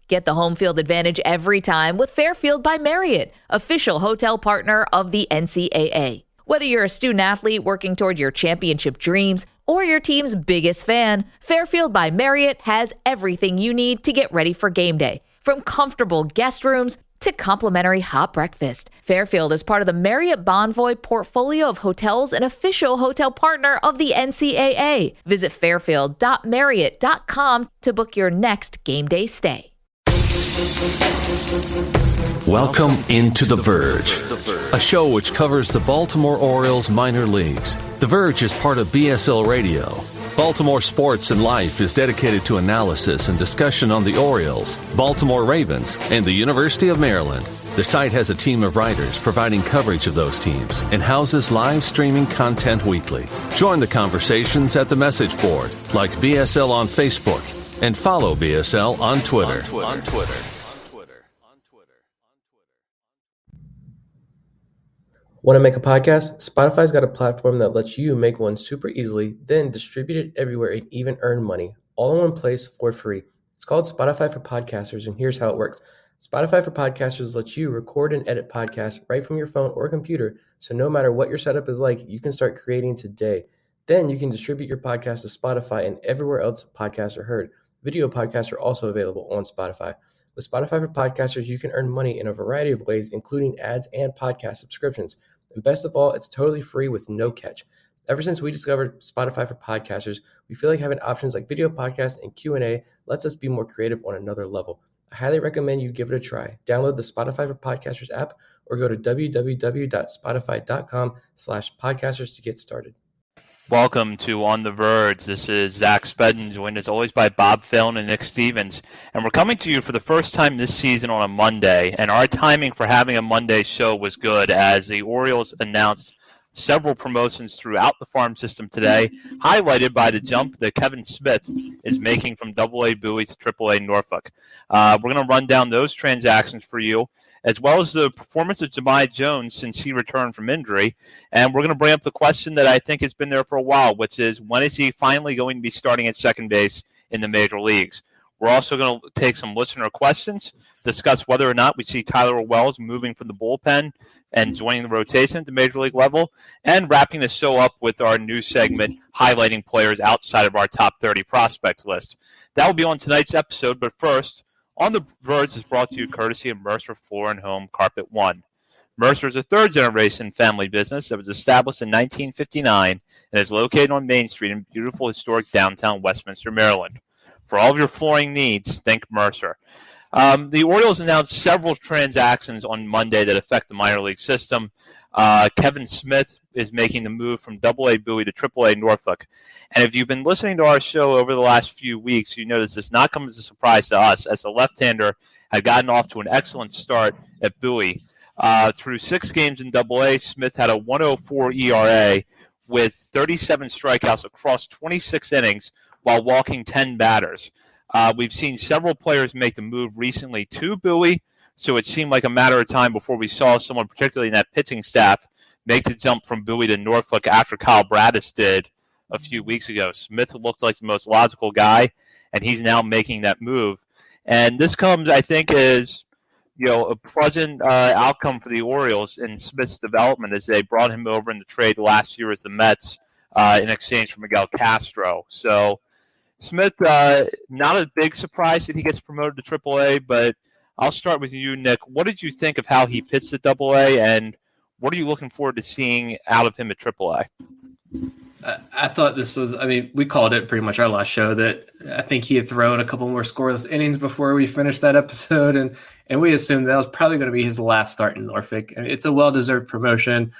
Get the home field advantage every time with Fairfield by Marriott, official hotel partner of the NCAA. Whether you're a student athlete working toward your championship dreams or your team's biggest fan, Fairfield by Marriott has everything you need to get ready for game day. From comfortable guest rooms to complimentary hot breakfast, Fairfield is part of the Marriott Bonvoy portfolio of hotels and official hotel partner of the NCAA. Visit fairfield.marriott.com to book your next game day stay. Welcome into The Verge, a show which covers the Baltimore Orioles minor leagues. The Verge is part of BSL Radio. Baltimore Sports and Life is dedicated to analysis and discussion on the Orioles, Baltimore Ravens, and the University of Maryland. The site has a team of writers providing coverage of those teams and houses live streaming content weekly. Join the conversations at the message board, like BSL on Facebook, and follow BSL on Twitter. Want to make a podcast? Spotify's got a platform that lets you make one super easily, then distribute it everywhere and even earn money, all in one place for free. It's called Spotify for Podcasters, and here's how it works. Spotify for Podcasters lets you record and edit podcasts right from your phone or computer, so no matter what your setup is like, you can start creating today. Then you can distribute your podcast to Spotify and everywhere else podcasts are heard. Video podcasts are also available on Spotify. With Spotify for Podcasters, you can earn money in a variety of ways, including ads and podcast subscriptions. And best of all, it's totally free with no catch. Ever since we discovered Spotify for Podcasters, we feel like having options like video podcasts and Q&A lets us be more creative on another level. I highly recommend you give it a try. Download the Spotify for Podcasters app or go to www.spotify.com/podcasters to get started. Welcome to On the Verge. This is Zach Spedden, joined as always by Bob Fallon and Nick Stevens. And we're coming to you for the first time this season on a Monday. And our timing for having a Monday show was good, as the Orioles announced several promotions throughout the farm system today, highlighted by the jump that Kevin Smith is making from AA Bowie to AAA Norfolk. We're going to run down those transactions for you, as well as the performance of Jahmai Jones since he returned from injury. And we're going to bring up the question that I think has been there for a while, which is, when is he finally going to be starting at second base in the major leagues? We're also going to take some listener questions, discuss whether or not we see Tyler Wells moving from the bullpen and joining the rotation at the major league level, and wrapping the show up with our new segment highlighting players outside of our top 30 prospect list. That will be on tonight's episode, but first, On the Verge is brought to you courtesy of Mercer Floor and Home Carpet One. Mercer is a third-generation family business that was established in 1959 and is located on Main Street in beautiful historic downtown Westminster, Maryland. For all of your flooring needs, think Mercer. The Orioles announced several transactions on Monday that affect the minor league system. Kevin Smith is making the move from AA Bowie to AAA Norfolk. And if you've been listening to our show over the last few weeks, you know this does not come as a surprise to us, as the left-hander had gotten off to an excellent start at Bowie. Through 6 games in AA, Smith had a 1.04 ERA with 37 strikeouts across 26 innings while walking 10 batters. We've seen several players make the move recently to Bowie, so it seemed like a matter of time before we saw someone, particularly in that pitching staff, make the jump from Bowie to Norfolk after Kyle Braddis did a few weeks ago. Smith looked like the most logical guy, and he's now making that move. And this comes, I think, as a pleasant outcome for the Orioles in Smith's development, as they brought him over in the trade last year as the Mets in exchange for Miguel Castro. So Smith, not a big surprise that he gets promoted to AAA, but I'll start with you, Nick. What did you think of how he pitched at AA, and what are you looking forward to seeing out of him at AAA? I thought this was, we called it pretty much our last show that I think he had thrown a couple more scoreless innings before we finished that episode, and we assumed that was probably going to be his last start in Norfolk. It's a well-deserved promotion.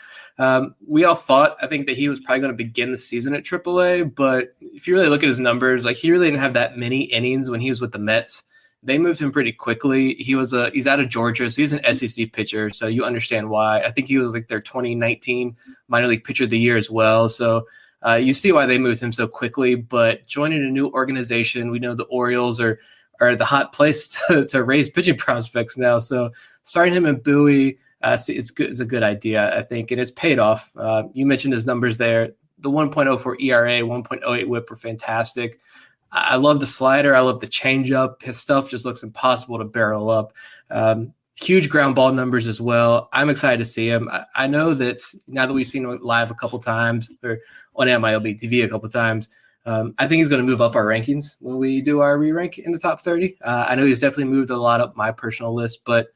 We all thought, I think, that he was probably going to begin the season at AAA, but if you really look at his numbers, he really didn't have that many innings when he was with the Mets. They moved him pretty quickly. He's out of Georgia, so he's an SEC pitcher, so you understand why. I think he was their 2019 minor league pitcher of the year as well. So you see why they moved him so quickly. But joining a new organization, we know the Orioles are the hot place to raise pitching prospects now. So starting him in Bowie, it's a good idea, I think, and it's paid off. You mentioned his numbers there. The 1.04 ERA, 1.08 WHIP are fantastic. I love the slider. I love the changeup. His stuff just looks impossible to barrel up. Huge ground ball numbers as well. I'm excited to see him. I know that now that we've seen him live a couple times or on MILB TV a couple times, I think he's going to move up our rankings when we do our re-rank in the top 30. I know he's definitely moved a lot up my personal list, but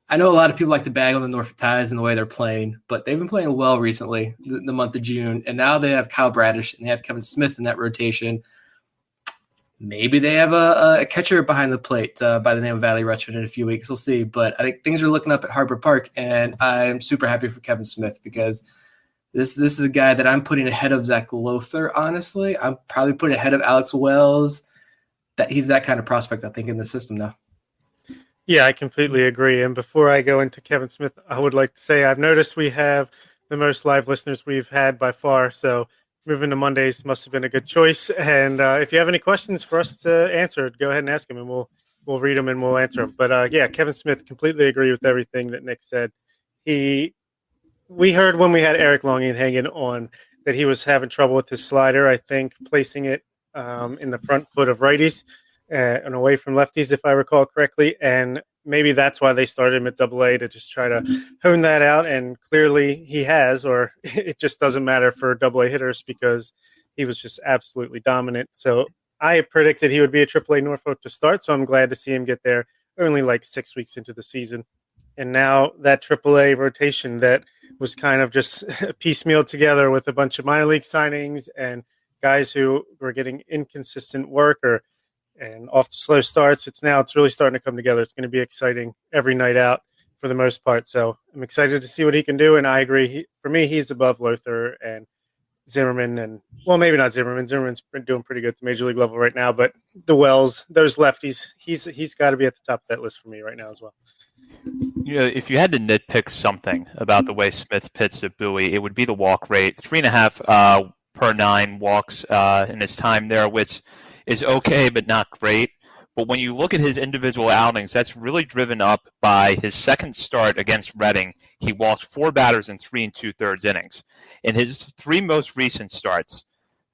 I know a lot of people like to bag on the Norfolk Tides and the way they're playing, but they've been playing well recently, the month of June, and now they have Kyle Bradish and they have Kevin Smith in that rotation. Maybe they have a catcher behind the plate by the name of Valley Rutschman in a few weeks. We'll see, but I think things are looking up at Harbor Park, and I'm super happy for Kevin Smith because this is a guy that I'm putting ahead of Zach Lothar, honestly. I'm probably putting ahead of Alex Wells. That he's that kind of prospect, I think, in the system now. Yeah, I completely agree. And before I go into Kevin Smith, I would like to say I've noticed we have the most live listeners we've had by far. So moving to Mondays must have been a good choice. And if you have any questions for us to answer, go ahead and ask them, and we'll read them and we'll answer them. But yeah, Kevin Smith, completely agree with everything that Nick said. We heard when we had Eric Longin hanging on that he was having trouble with his slider. I think placing it in the front foot of righties. And away from lefties, if I recall correctly. And maybe that's why they started him at AA to just try to hone that out. And clearly he has, or it just doesn't matter for AA hitters because he was just absolutely dominant. So I predicted he would be a AAA Norfolk to start. So I'm glad to see him get there only like 6 weeks into the season. And now that AAA rotation that was kind of just piecemealed together with a bunch of minor league signings and guys who were getting inconsistent work and off to slow starts, it's really starting to come together. It's going to be exciting every night out for the most part. So I'm excited to see what he can do. And I agree. For me, he's above Lothar and Zimmerman. And, well, maybe not Zimmerman. Zimmerman's been doing pretty good at the major league level right now. But the Wells, those lefties, he's got to be at the top of that list for me right now as well. If you had to nitpick something about the way Smith pitched at Bowie, it would be the walk rate. 3.5 per 9 walks in his time there, which is okay, but not great. But when you look at his individual outings, that's really driven up by his second start against Reading. He walked 4 batters in 3 2/3 innings. In his 3 most recent starts,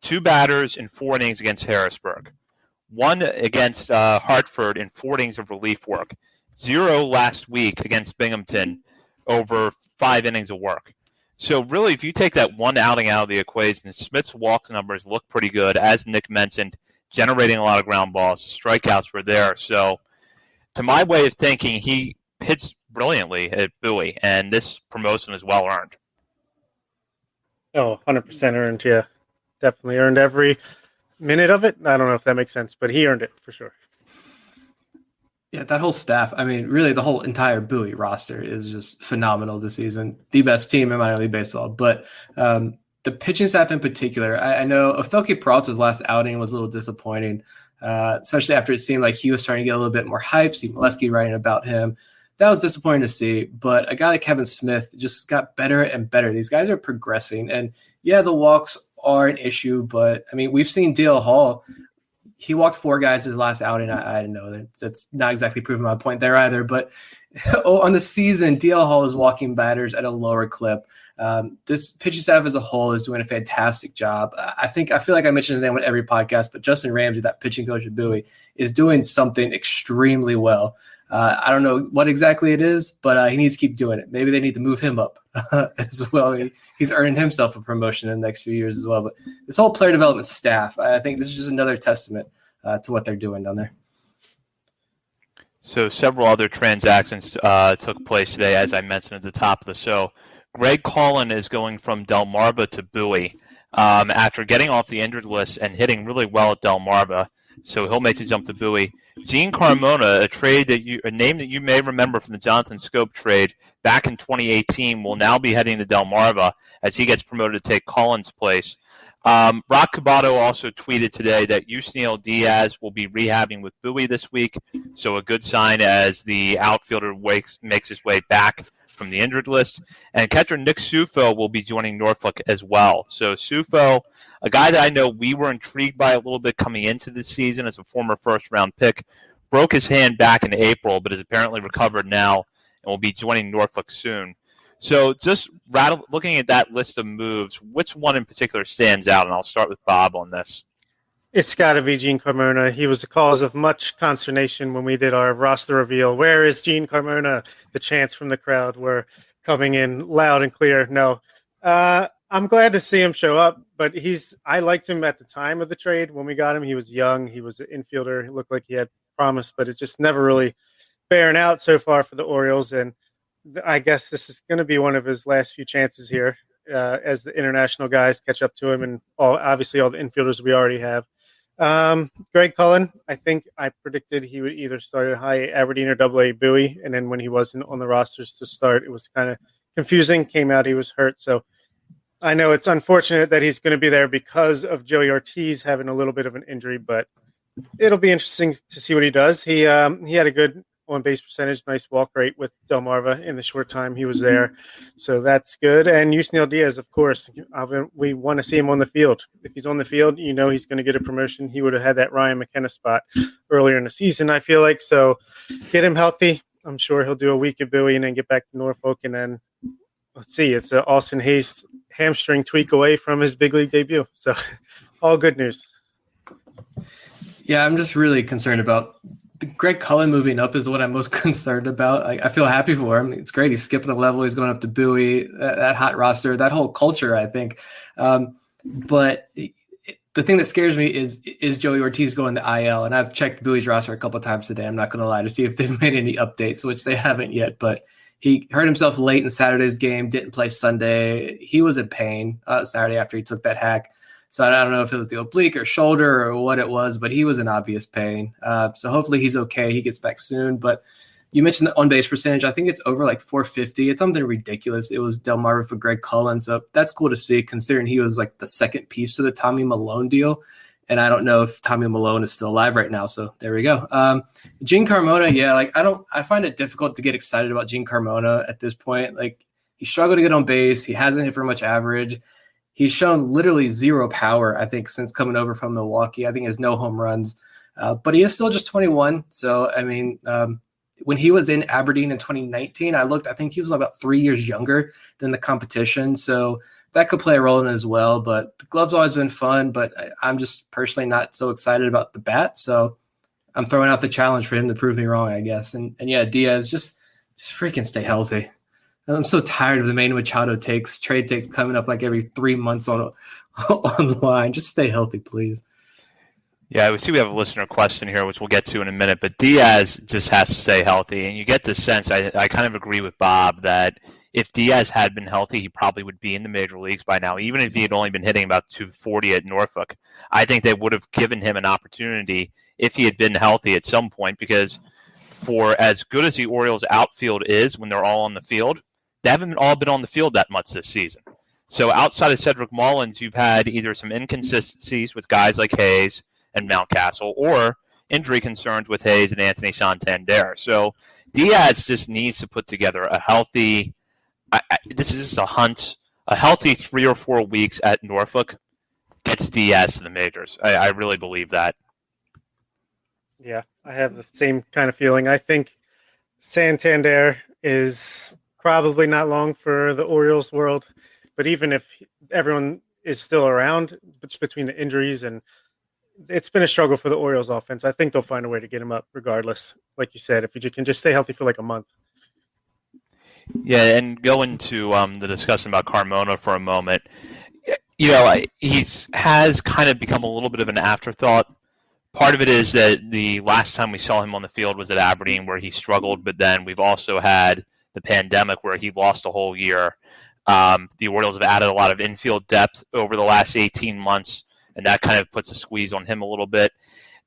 2 batters in 4 innings against Harrisburg, 1 against Hartford in 4 innings of relief work, 0 last week against Binghamton over 5 innings of work. So really, if you take that one outing out of the equation, Smith's walk numbers look pretty good, as Nick mentioned, generating a lot of ground balls. Strikeouts were there. So to my way of thinking, he pitched brilliantly at Bowie, and this promotion is well earned. Oh, 100% earned, yeah. Definitely earned every minute of it. I don't know if that makes sense, but he earned it for sure. Yeah, that whole staff, I mean, really the whole entire Bowie roster is just phenomenal this season. The best team in minor league baseball. But the pitching staff in particular, I know Ofelke Peralta's last outing was a little disappointing, especially after it seemed like he was starting to get a little bit more hype. Steve Molesky writing about him. That was disappointing to see. But a guy like Kevin Smith just got better and better. These guys are progressing. And, yeah, the walks are an issue. But, I mean, we've seen Dale Hall. He walked 4 guys his last outing. I didn't know that. That's not exactly proving my point there either. But on the season, DL Hall is walking batters at a lower clip. This pitching staff as a whole is doing a fantastic job. I feel like I mentioned his name on every podcast, but Justin Ramsey, that pitching coach at Bowie, is doing something extremely well. I don't know what exactly it is, but he needs to keep doing it. Maybe they need to move him up as well. He's earning himself a promotion in the next few years as well. But this whole player development staff, I think this is just another testament to what they're doing down there. So several other transactions took place today, as I mentioned at the top of the show. Greg Collin is going from Delmarva to Bowie after getting off the injured list and hitting really well at Delmarva. So he'll make the jump to Bowie. Gene Carmona, a name that you may remember from the Jonathan Scope trade back in 2018, will now be heading to Delmarva as he gets promoted to take Collins' place. Rock Cabato also tweeted today that Yusniel Diaz will be rehabbing with Bowie this week, so a good sign as the outfielder makes his way back from the injured list. And catcher Nick Sufo will be joining Norfolk as well. So Sufo, a guy that I know we were intrigued by a little bit coming into this season as a former first-round pick, broke his hand back in April, but is apparently recovered now and will be joining Norfolk soon. So just looking at that list of moves, which one in particular stands out? And I'll start with Bob on this. It's got to be Gene Carmona. He was the cause of much consternation when we did our roster reveal. Where is Gene Carmona? The chants from the crowd were coming in loud and clear. No, I'm glad to see him show up, but I liked him at the time of the trade when we got him. He was young. He was an infielder. He looked like he had promise, but it just never really bearing out so far for the Orioles. And I guess this is going to be one of his last few chances here as the international guys catch up to him and obviously all the infielders we already have. Greg Cullen, I think I predicted he would either start at high Aberdeen or AA Bowie, and then when he wasn't on the rosters to start, it was kind of confusing. Came out he was hurt, so I know it's unfortunate that he's going to be there because of Joey Ortiz having a little bit of an injury, but it'll be interesting to see what he does. He had a good on-base percentage, nice walk rate with Delmarva in the short time he was there. So that's good. And Yusniel Diaz, of course, we want to see him on the field. If he's on the field, he's going to get a promotion. He would have had that Ryan McKenna spot earlier in the season, I feel like. So get him healthy. I'm sure he'll do a week at Bowie and then get back to Norfolk. And then let's see, it's Austin Hayes hamstring tweak away from his big league debut. So all good news. Yeah, I'm just really concerned about Greg Cullen moving up is what I'm most concerned about. I feel happy for him. It's great. He's skipping a level. He's going up to Bowie, that hot roster, that whole culture, I think. But the thing that scares me is Joey Ortiz going to IL. And I've checked Bowie's roster a couple of times today. I'm not going to lie to see if they've made any updates, which they haven't yet. But he hurt himself late in Saturday's game, didn't play Sunday. He was in pain Saturday after he took that hack. So I don't know if it was the oblique or shoulder or what it was, but he was in obvious pain. So hopefully he's okay. He gets back soon. But you mentioned the on-base percentage. I think it's over like 450. It's something ridiculous. It was Delmarva for Greg Cullen. So that's cool to see considering he was like the second piece to the Tommy Malone deal. And I don't know if Tommy Malone is still alive right now. So there we go. Gene Carmona. Yeah. I find it difficult to get excited about Gene Carmona at this point. Like he struggled to get on base. He hasn't hit for much average. He's shown literally zero power, I think, since coming over from Milwaukee. I think he has no home runs, but he is still just 21. So, I mean, when he was in Aberdeen in 2019, I think he was about 3 years younger than the competition. So that could play a role in it as well. But the glove's always been fun, but I'm just personally not so excited about the bat. So I'm throwing out the challenge for him to prove me wrong, I guess. And yeah, Diaz, just freaking stay healthy. I'm so tired of the Manny Machado trade takes coming up like every 3 months on the line. Just stay healthy, please. Yeah, we see we have a listener question here, which we'll get to in a minute. But Diaz just has to stay healthy. And you get the sense, I kind of agree with Bob, that if Diaz had been healthy, he probably would be in the major leagues by now, even if he had only been hitting about 240 at Norfolk. I think they would have given him an opportunity if he had been healthy at some point, because for as good as the Orioles outfield is when they're all on the field, they haven't all been on the field that much this season. So outside of Cedric Mullins, you've had either some inconsistencies with guys like Hayes and Mountcastle or injury concerns with Hayes and Anthony Santander. So Diaz just needs to put together a healthy this is just a hunch. A healthy 3 or 4 weeks at Norfolk gets Diaz to the majors. I really believe that. Yeah, I have the same kind of feeling. I think Santander is probably not long for the Orioles world, but even if everyone is still around, between the injuries and it's been a struggle for the Orioles offense, I think they'll find a way to get him up regardless. Like you said, if you can just stay healthy for like a month. Yeah, and going to the discussion about Carmona for a moment, has kind of become a little bit of an afterthought. Part of it is that the last time we saw him on the field was at Aberdeen where he struggled, but then we've also had the pandemic where he lost a whole year. The Orioles have added a lot of infield depth over the last 18 months, and that kind of puts a squeeze on him a little bit.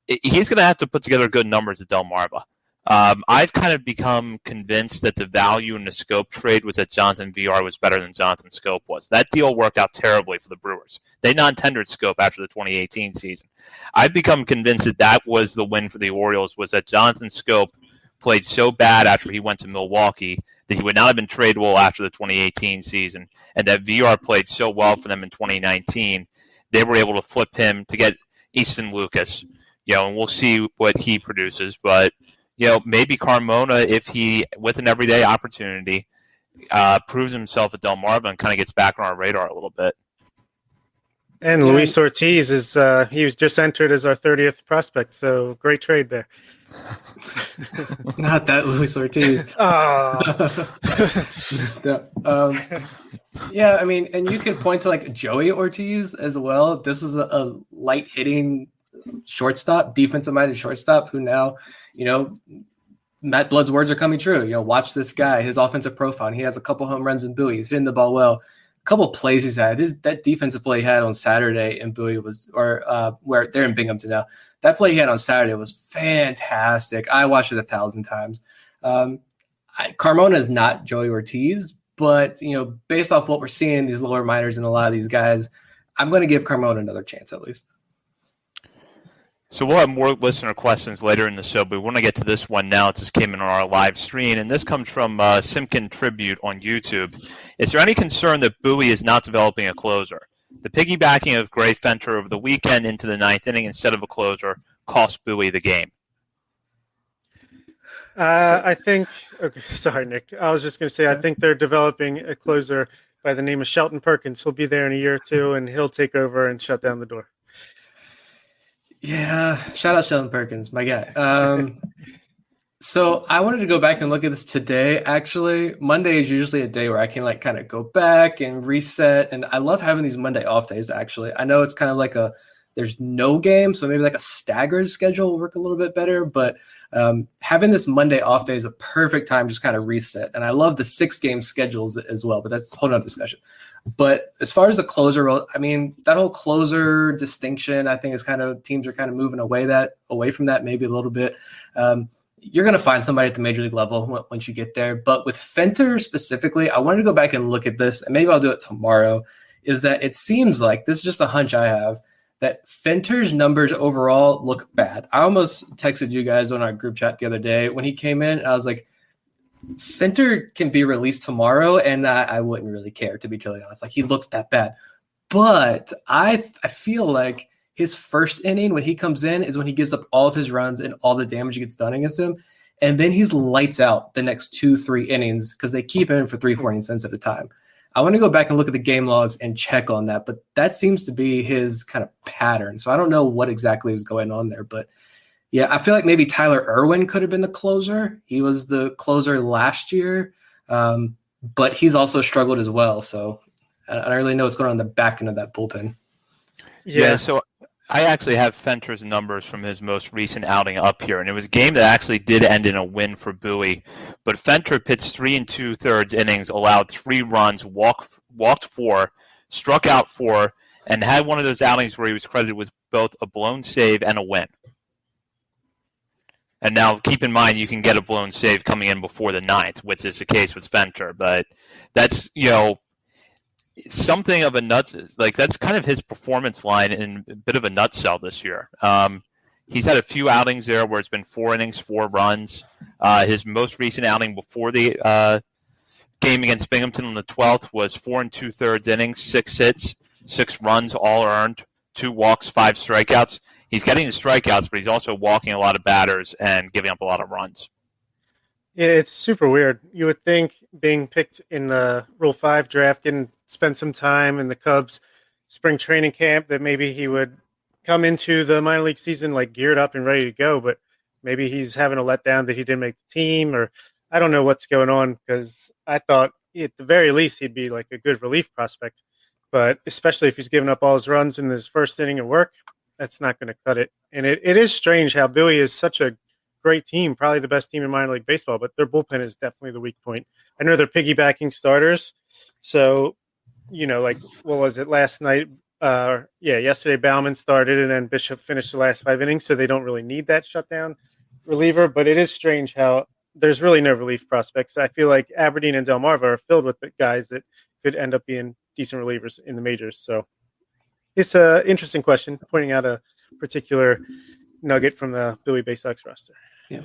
He's going to have to put together good numbers at Delmarva. I've kind of become convinced that the value in the Scope trade was that Jonathan VR was better than Jonathan Scope was. That deal worked out terribly for the Brewers. They non-tendered Scope after the 2018 season. I've become convinced that was the win for the Orioles, was that Jonathan Scope played so bad after he went to Milwaukee that he would not have been tradable after the 2018 season, and that VR played so well for them in 2019, they were able to flip him to get Easton Lucas, and we'll see what he produces, but maybe Carmona, if he, with an everyday opportunity, proves himself at Delmarva and kind of gets back on our radar a little bit. And Luis Ortiz is he was just entered as our 30th prospect, so great trade there. Not that Luis Ortiz. Yeah, I mean, and you could point to like Joey Ortiz as well. This is a light hitting shortstop, defensive minded shortstop who now, Matt Blood's words are coming true. Watch this guy, his offensive profile. And he has a couple home runs in Bowie. He's hitting the ball well. A couple plays he's had. That defensive play he had on Saturday in Bowie where they're in Binghamton now. That play he had on Saturday was fantastic. I watched it 1,000 times. Carmona is not Joey Ortiz, but based off what we're seeing in these lower minors and a lot of these guys, I'm going to give Carmona another chance at least. So we'll have more listener questions later in the show, but we want to get to this one now. It just came in on our live stream, and this comes from Simkin Tribute on YouTube. Is there any concern that Bowie is not developing a closer? The piggybacking of Gray Fenter over the weekend into the ninth inning instead of a closer cost Bowie the game. I think – okay, sorry, Nick. I was just going to say I think they're developing a closer by the name of Shelton Perkins. He'll be there in a year or two, and he'll take over and shut down the door. Yeah, shout out Sheldon Perkins, my guy. So I wanted to go back and look at this today. Actually, Monday is usually a day where I can kind of go back and reset, and I love having these Monday off days. Actually, I know it's kind of like there's no game, so maybe like a staggered schedule will work a little bit better. But having this Monday off day is a perfect time to just kind of reset. And I love the 6-game schedules as well, but that's a whole nother discussion. But as far as the closer role, I mean, that whole closer distinction, I think is teams are kind of moving away from that maybe a little bit. You're going to find somebody at the major league level once you get there. But with Fenter specifically, I wanted to go back and look at this, and maybe I'll do it tomorrow, is that it seems like, this is just a hunch I have, that Fenter's numbers overall look bad. I almost texted you guys on our group chat the other day when he came in, and I was like, Fenter can be released tomorrow, and I wouldn't really care, to be totally honest. He looks that bad. But I feel like his first inning when he comes in is when he gives up all of his runs and all the damage gets done against him. And then he's lights out the next 2-3 innings because they keep him for 3-4 innings at a time. I want to go back and look at the game logs and check on that, but that seems to be his kind of pattern. So I don't know what exactly is going on there, but yeah, I feel like maybe Tyler Irwin could have been the closer. He was the closer last year, but he's also struggled as well. So I don't really know what's going on in the back end of that bullpen. Yeah, so I actually have Fenter's numbers from his most recent outing up here, and it was a game that actually did end in a win for Bowie. But Fenter pitched 3 2/3 innings, allowed 3 runs, walked 4, struck out 4, and had one of those outings where he was credited with both a blown save and a win. And now, keep in mind, you can get a blown save coming in before the 9th, which is the case with Fenter. But that's, something of a that's kind of his performance line in a bit of a nutshell this year. He's had a few outings there where it's been 4 innings, 4 runs. His most recent outing before the game against Binghamton on the 12th was 4 2/3 innings, 6 hits, 6 runs, all earned, 2 walks, 5 strikeouts. He's getting the strikeouts, but he's also walking a lot of batters and giving up a lot of runs. Yeah, it's super weird. You would think being picked in the Rule 5 draft and spend some time in the Cubs spring training camp that maybe he would come into the minor league season geared up and ready to go, but maybe he's having a letdown that he didn't make the team, or I don't know what's going on, because I thought at the very least he'd be a good relief prospect, but especially if he's giving up all his runs in his first inning of work, that's not going to cut it. And it is strange how Bowie is such a great team, probably the best team in minor league baseball, but their bullpen is definitely the weak point. I know they're piggybacking starters. So, what was it last night? Yesterday Bauman started and then Bishop finished the last 5 innings. So they don't really need that shutdown reliever, but it is strange how there's really no relief prospects. I feel like Aberdeen and Delmarva are filled with guys that could end up being decent relievers in the majors. So it's an interesting question, pointing out a particular nugget from the Bowie Bay Sox roster. Yeah.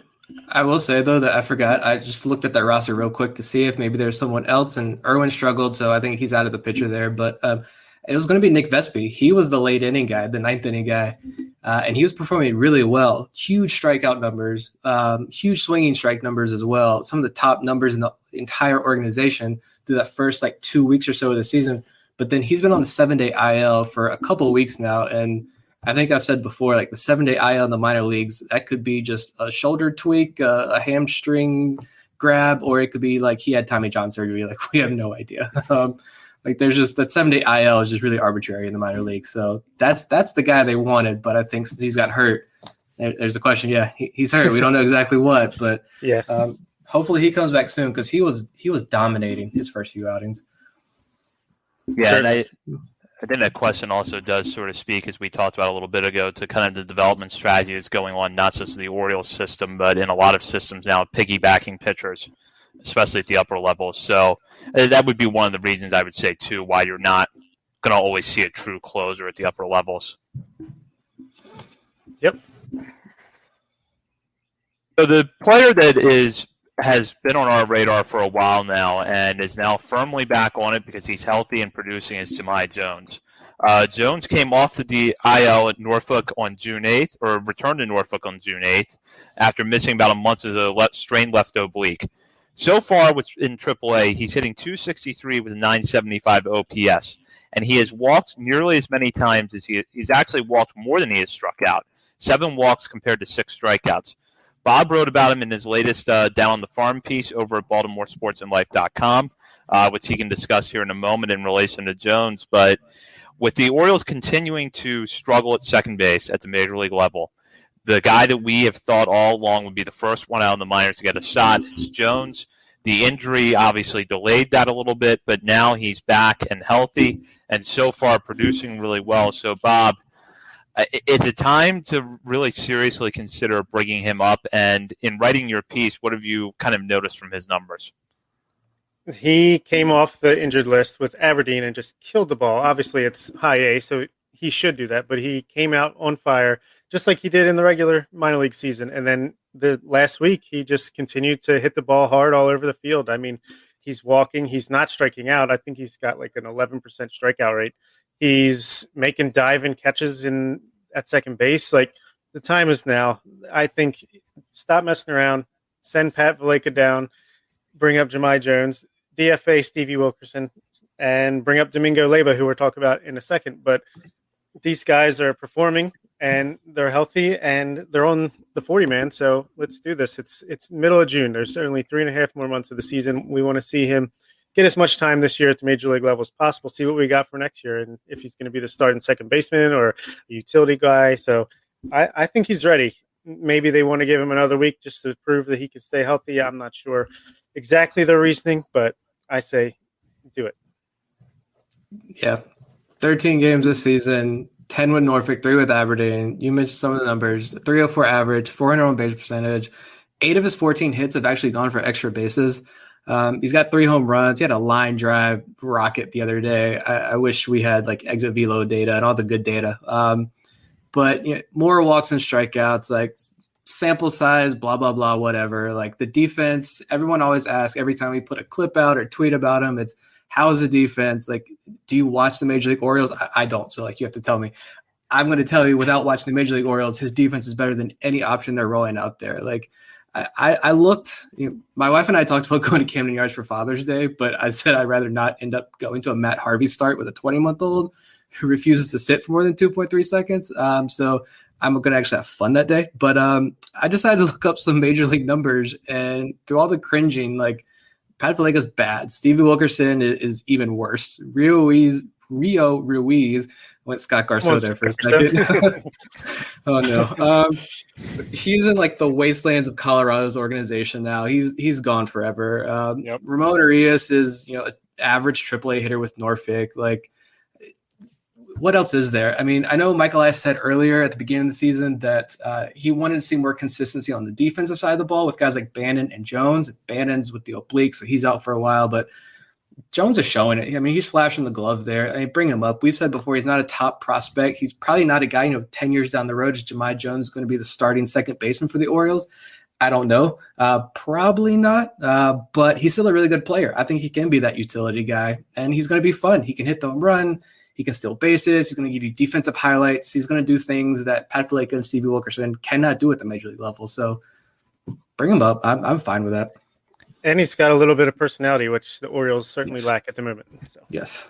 I will say, though, that I forgot. I just looked at that roster real quick to see if maybe there's someone else, and Irwin struggled, so I think he's out of the picture there. But it was going to be Nick Vespi. He was the late inning guy, the 9th inning guy, and he was performing really well. Huge strikeout numbers, huge swinging strike numbers as well. Some of the top numbers in the entire organization through that first 2 weeks or so of the season. But then he's been on the 7-day IL for a couple of weeks now. And I think I've said before, like the 7-day IL in the minor leagues, that could be just a shoulder tweak, a hamstring grab, or it could be like he had Tommy John surgery. Like we have no idea. Like there's just that 7-day IL is just really arbitrary in the minor league. So that's the guy they wanted. But I think since he's got hurt, there's a question. Yeah, he's hurt. We don't know exactly what, but yeah. Hopefully he comes back soon because he was dominating his first few outings. Yeah, and I think that question also does sort of speak, as we talked about a little bit ago, to kind of the development strategy that's going on, not just in the Orioles system, but in a lot of systems now, piggybacking pitchers, especially at the upper levels. So that would be one of the reasons I would say, too, why you're not going to always see a true closer at the upper levels. Yep. So the player that has been on our radar for a while now and is now firmly back on it because he's healthy and producing is Jahmai Jones. Jones came off the IL at Norfolk on June 8th, or returned to Norfolk on June 8th, after missing about a month of the strained left oblique. So far in AAA, he's hitting .263 with a .975 OPS, and he has walked nearly as many times as he's actually walked more than he has struck out. 7 walks compared to 6 strikeouts. Bob wrote about him in his latest Down on the Farm piece over at BaltimoreSportsAndLife.com, which he can discuss here in a moment in relation to Jones. But with the Orioles continuing to struggle at second base at the major league level, the guy that we have thought all along would be the first one out in the minors to get a shot is Jones. The injury obviously delayed that a little bit, but now he's back and healthy and so far producing really well. So, Bob, is it time to really seriously consider bringing him up? And in writing your piece, what have you kind of noticed from his numbers? He came off the injured list with Aberdeen and just killed the ball. Obviously, it's high A, so he should do that. But he came out on fire, just like he did in the regular minor league season. And then the last week, he just continued to hit the ball hard all over the field. I mean, he's walking. He's not striking out. I think he's got like an 11% strikeout rate. He's making dive-in catches at second base. Like, the time is now. I think stop messing around, send Pat Valleca down, bring up Jahmai Jones, DFA Stevie Wilkerson, and bring up Domingo Leyba, who we'll talk about in a second. But these guys are performing, and they're healthy, and they're on the 40-man, so let's do this. It's middle of June. There's certainly 3.5 more months of the season. We want to see him get as much time this year at the major league level as possible, see what we got for next year, and if he's going to be the starting second baseman or a utility guy. So I think he's ready. Maybe they want to give him another week just to prove that he can stay healthy. I'm not sure exactly their reasoning, but I say do it. Yeah, 13 games this season, 10 with Norfolk, 3 with Aberdeen. You mentioned some of the numbers, 304 average, 400 on base percentage. 8 of his 14 hits have actually gone for extra bases. He's got 3 home runs. He had a line drive rocket the other day. I wish we had like exit velo data and all the good data. But you know, more walks and strikeouts, like sample size, blah, blah, blah, whatever. Like the defense, everyone always asks every time we put a clip out or tweet about him, it's how's the defense? Like, do you watch the Major League Orioles? I don't. So like, you have to tell me. I'm going to tell you without watching the Major League Orioles, his defense is better than any option they're rolling out there. Like, I looked, my wife and I talked about going to Camden Yards for Father's Day, but I said I'd rather not end up going to a Matt Harvey start with a 20-month-old who refuses to sit for more than 2.3 seconds. So I'm going to actually have fun that day. But I decided to look up some major league numbers, and through all the cringing, like Pat Valleca's bad. Stevie Wilkerson is even worse. Rio Ruiz went Scott Garceau there for a second. Oh no. He's in like the wastelands of Colorado's organization now. He's gone forever. Ramon Arias is, an average AAA hitter with Norfolk. Like, what else is there? I mean, I know Michael Elias said earlier at the beginning of the season that he wanted to see more consistency on the defensive side of the ball with guys like Bannon and Jones. Bannon's with the oblique, so he's out for a while, but Jones is showing it. I mean, he's flashing the glove there. I mean, bring him up. We've said before, he's not a top prospect. He's probably not a guy, 10 years down the road, is Jahmai Jones going to be the starting second baseman for the Orioles? I don't know. Probably not, but he's still a really good player. I think he can be that utility guy, and he's going to be fun. He can hit the home run. He can steal bases. He's going to give you defensive highlights. He's going to do things that Pat Valleca and Stevie Wilkerson cannot do at the major league level. So bring him up. I'm fine with that. And he's got a little bit of personality, which the Orioles certainly lack at the moment. So. Yes.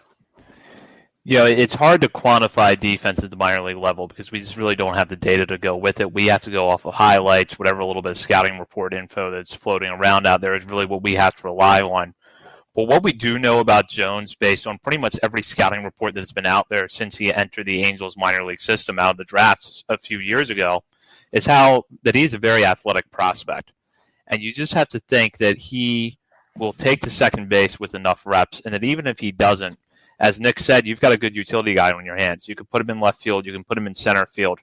It's hard to quantify defense at the minor league level because we just really don't have the data to go with it. We have to go off of highlights, whatever little bit of scouting report info that's floating around out there is really what we have to rely on. But what we do know about Jones, based on pretty much every scouting report that's been out there since he entered the Angels minor league system out of the drafts a few years ago, is that he's a very athletic prospect. And you just have to think that he will take to second base with enough reps, and that even if he doesn't, as Nick said, you've got a good utility guy on your hands. You can put him in left field. You can put him in center field.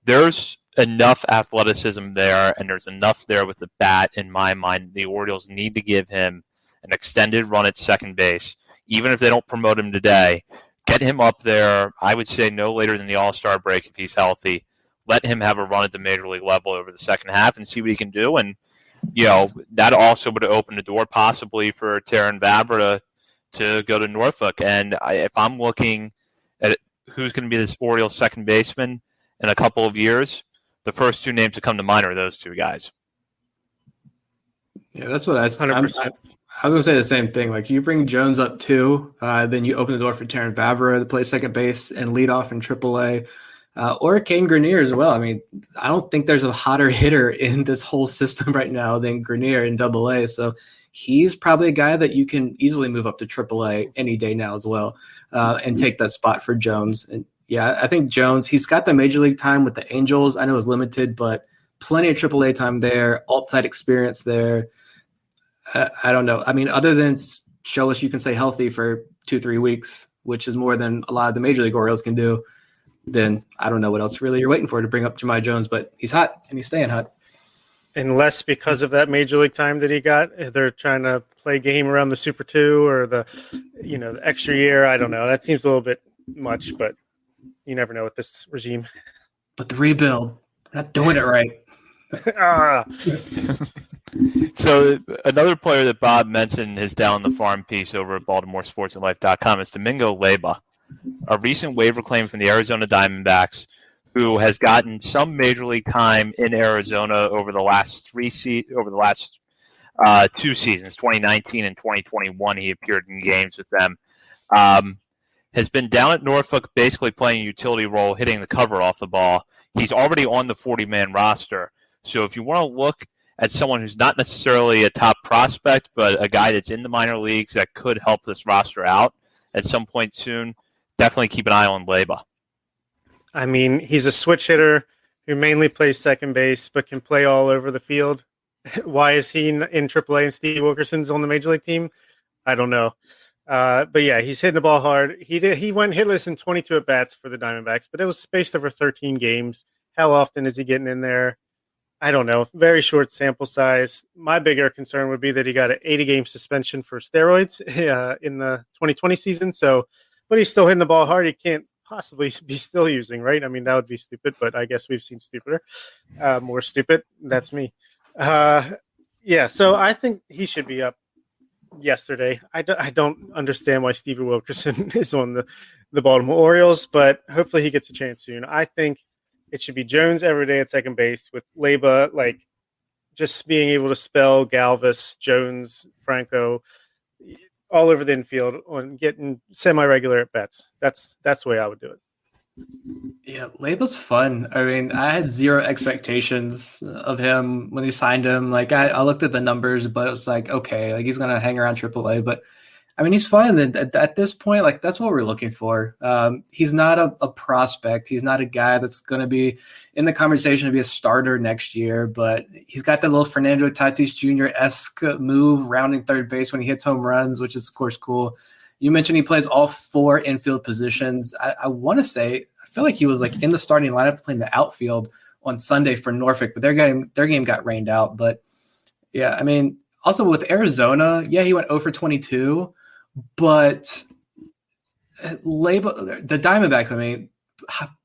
There's enough athleticism there, and there's enough there with the bat, in my mind. The Orioles need to give him an extended run at second base, even if they don't promote him today. Get him up there, I would say no later than the All-Star break if he's healthy. Let him have a run at the major league level over the second half and see what he can do. And, that also would open the door possibly for Terran Vavra to go to Norfolk. And if I'm looking at who's going to be this Orioles second baseman in a couple of years, the first two names that come to mind are those two guys. Yeah, that's what I was 100%. I was going to say the same thing. Like, you bring Jones up too, then you open the door for Terran Vavra to play second base and lead off in AAA, or Kane Grenier as well. I mean, I don't think there's a hotter hitter in this whole system right now than Grenier in AA. So he's probably a guy that you can easily move up to AAA any day now as well, and take that spot for Jones. And yeah, I think Jones, he's got the major league time with the Angels. I know it's limited, but plenty of AAA time there, alt-side experience there. I don't know. I mean, other than show us you can stay healthy for 2-3 weeks, which is more than a lot of the major league Orioles can do, then I don't know what else really you're waiting for to bring up Jahmai Jones, but he's hot and he's staying hot. Unless because of that major league time that he got, they're trying to play game around the Super 2 or the extra year. I don't know. That seems a little bit much, but you never know with this regime. But the rebuild, we're not doing it right. So another player that Bob mentioned is down the farm piece over at BaltimoreSportsAndLife.com is Domingo Leyba, a recent waiver claim from the Arizona Diamondbacks, who has gotten some major league time in Arizona over the last 2 seasons, 2019 and 2021. He appeared in games with them. Has been down at Norfolk, basically playing a utility role, hitting the cover off the ball. He's already on the 40-man roster. So if you want to look at someone who's not necessarily a top prospect, but a guy that's in the minor leagues that could help this roster out at some point soon, definitely keep an eye on Leyba. I mean, he's a switch hitter who mainly plays second base, but can play all over the field. Why is he in AAA and Steve Wilkerson's on the major league team? I don't know. But yeah, he's hitting the ball hard. He went hitless in 22 at-bats for the Diamondbacks, but it was spaced over 13 games. How often is he getting in there? I don't know. Very short sample size. My bigger concern would be that he got an 80-game suspension for steroids in the 2020 season. But he's still hitting the ball hard. He can't possibly be still using, right? I mean, that would be stupid, but I guess we've seen stupider. More stupid. That's me. So I think he should be up yesterday. I don't understand why Steve Wilkerson is on the Baltimore Orioles, but hopefully he gets a chance soon. I think it should be Jones every day at second base with Leyba, like just being able to spell Galvis, Jones, Franco, all over the infield on getting semi-regular at bats. That's the way I would do it. Yeah, Leyba's fun. I mean, I had zero expectations of him when he signed him. Like, I looked at the numbers, but it was like, okay, like he's going to hang around AAA. But I mean, he's fun. And at this point, like, that's what we're looking for. He's not a prospect. He's not a guy that's going to be in the conversation to be a starter next year, but he's got that little Fernando Tatis Jr.-esque move rounding third base when he hits home runs, which is, of course, cool. You mentioned he plays all 4 infield positions. I want to say, I feel like he was like in the starting lineup playing the outfield on Sunday for Norfolk, but their game got rained out. But yeah, I mean, also with Arizona, yeah, he went 0 for 22. But Leyba, the Diamondbacks, I mean,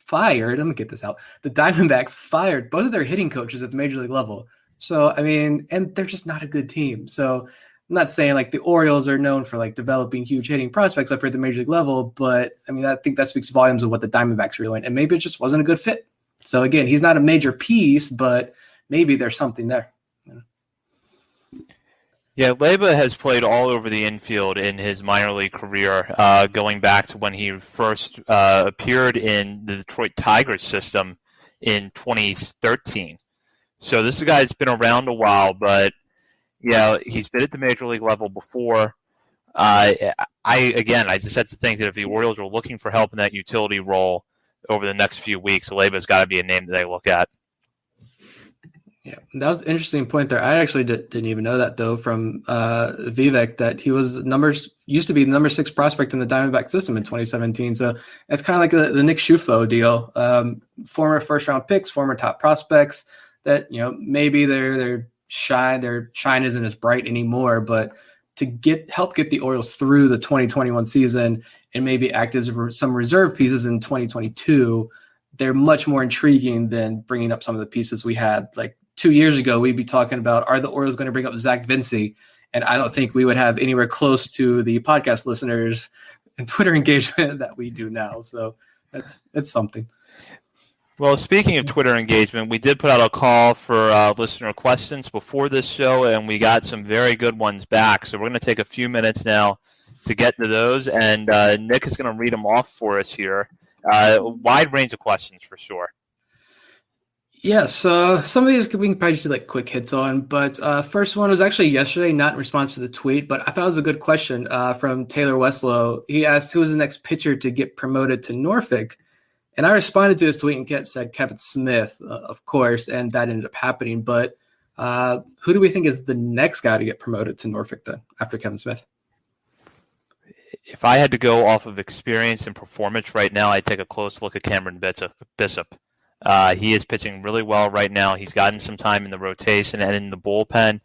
fired. Let me get this out. The Diamondbacks fired both of their hitting coaches at the major league level. So, I mean, and they're just not a good team. So I'm not saying like the Orioles are known for like developing huge hitting prospects up here at the major league level, but I mean, I think that speaks volumes of what the Diamondbacks are doing. And maybe it just wasn't a good fit. So again, he's not a major piece, but maybe there's something there. Yeah, Leyba has played all over the infield in his minor league career, going back to when he first appeared in the Detroit Tigers system in 2013. So this is a guy that's been around a while, but yeah, he's been at the major league level before. I just had to think that if the Orioles were looking for help in that utility role over the next few weeks, Leyba's got to be a name that they look at. Yeah, that was an interesting point there. I actually didn't even know that, though, from Vivek, that he was used to be the number 6 prospect in the Diamondback system in 2017. So it's kind of like the Nick Schufo deal. Former first-round picks, former top prospects that, maybe their shine isn't as bright anymore, but to help get the Orioles through the 2021 season and maybe act as some reserve pieces in 2022, they're much more intriguing than bringing up some of the pieces we had. Like 2 years ago, we'd be talking about, are the Orioles going to bring up Zach Vinci? And I don't think we would have anywhere close to the podcast listeners and Twitter engagement that we do now. So it's something. Well, speaking of Twitter engagement, we did put out a call for listener questions before this show, and we got some very good ones back. So we're going to take a few minutes now to get to those, and Nick is going to read them off for us here. A wide range of questions for sure. Yeah, so some of these we can probably just do like quick hits on, but first one was actually yesterday, not in response to the tweet, but I thought it was a good question from Taylor Westlow. He asked, who is the next pitcher to get promoted to Norfolk? And I responded to his tweet and said Kevin Smith, of course, and that ended up happening. But who do we think is the next guy to get promoted to Norfolk then after Kevin Smith? If I had to go off of experience and performance right now, I'd take a close look at Cameron Bishop. He is pitching really well right now. He's gotten some time in the rotation and in the bullpen.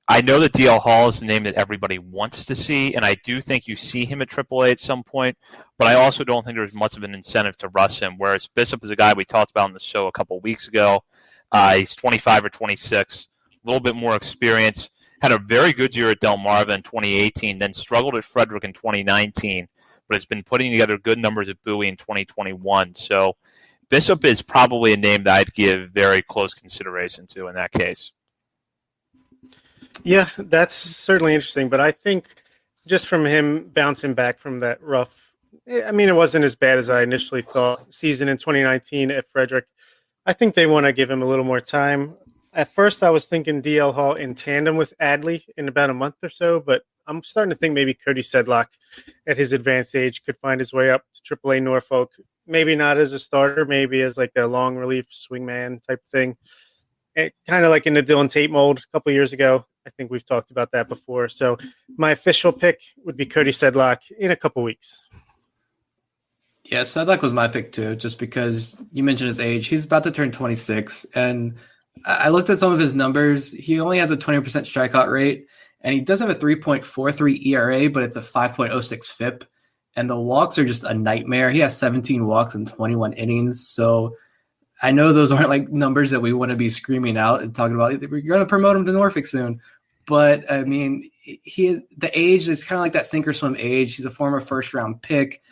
I know that DL Hall is the name that everybody wants to see, and I do think you see him at AAA at some point, but I also don't think there's much of an incentive to rush him, whereas Bishop is a guy we talked about on the show a couple of weeks ago. He's 25 or 26, a little bit more experience, had a very good year at Delmarva in 2018, then struggled at Frederick in 2019, but has been putting together good numbers at Bowie in 2021. So Bishop is probably a name that I'd give very close consideration to in that case. Yeah, that's certainly interesting. But I think just from him bouncing back from that rough, I mean, it wasn't as bad as I initially thought, season in 2019 at Frederick. I think they want to give him a little more time. At first, I was thinking DL Hall in tandem with Adley in about a month or so, but I'm starting to think maybe Cody Sedlock at his advanced age could find his way up to AAA Norfolk. Maybe not as a starter, maybe as like a long relief swingman type thing. Kind of like in the Dylan Tate mold a couple years ago. I think we've talked about that before. So my official pick would be Cody Sedlock in a couple weeks. Yeah, Sedlock was my pick too, just because you mentioned his age. He's about to turn 26, and I looked at some of his numbers. He only has a 20% strikeout rate, and he does have a 3.43 ERA, but it's a 5.06 FIP. And the walks are just a nightmare. He has 17 walks in 21 innings. So I know those aren't like numbers that we want to be screaming out and talking about. We're going to promote him to Norfolk soon. But, I mean, the age is kind of like that sink or swim age. He's a former first-round pick.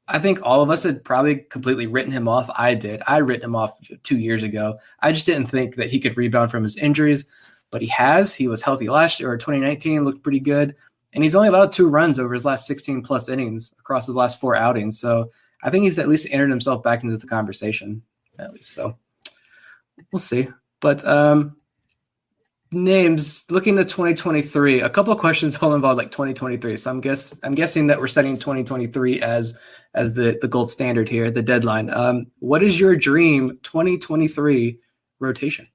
I think all of us had probably completely written him off. I did. I written him off 2 years ago. I just didn't think that he could rebound from his injuries. But he has. He was healthy last year, or 2019, looked pretty good. And he's only allowed 2 runs over his last 16-plus innings across his last 4 outings. So I think he's at least entered himself back into the conversation, at least. So we'll see. But names, looking at 2023, a couple of questions all involve like 2023. So I'm guessing that we're setting 2023 as the gold standard here, the deadline. What is your dream 2023 rotation?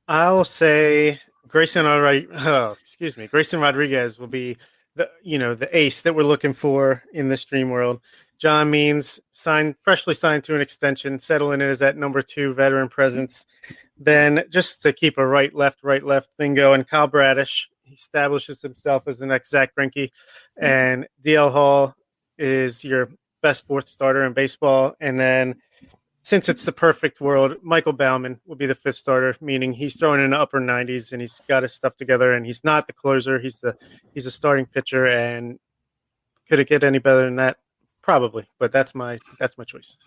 I'll say Grayson Rodriguez will be the ace that we're looking for in this dream world. John Means freshly signed to an extension, settling in as that number 2 veteran presence. Then just to keep a right left thing going, Kyle Bradish, he establishes himself as the next Zach Greinke, and DL Hall is your best 4th starter in baseball. And then, since it's the perfect world, Michael Baumann will be the 5th starter, meaning he's throwing in the upper 90s and he's got his stuff together, and he's not the closer. He's a starting pitcher, and could it get any better than that? Probably, but that's my choice.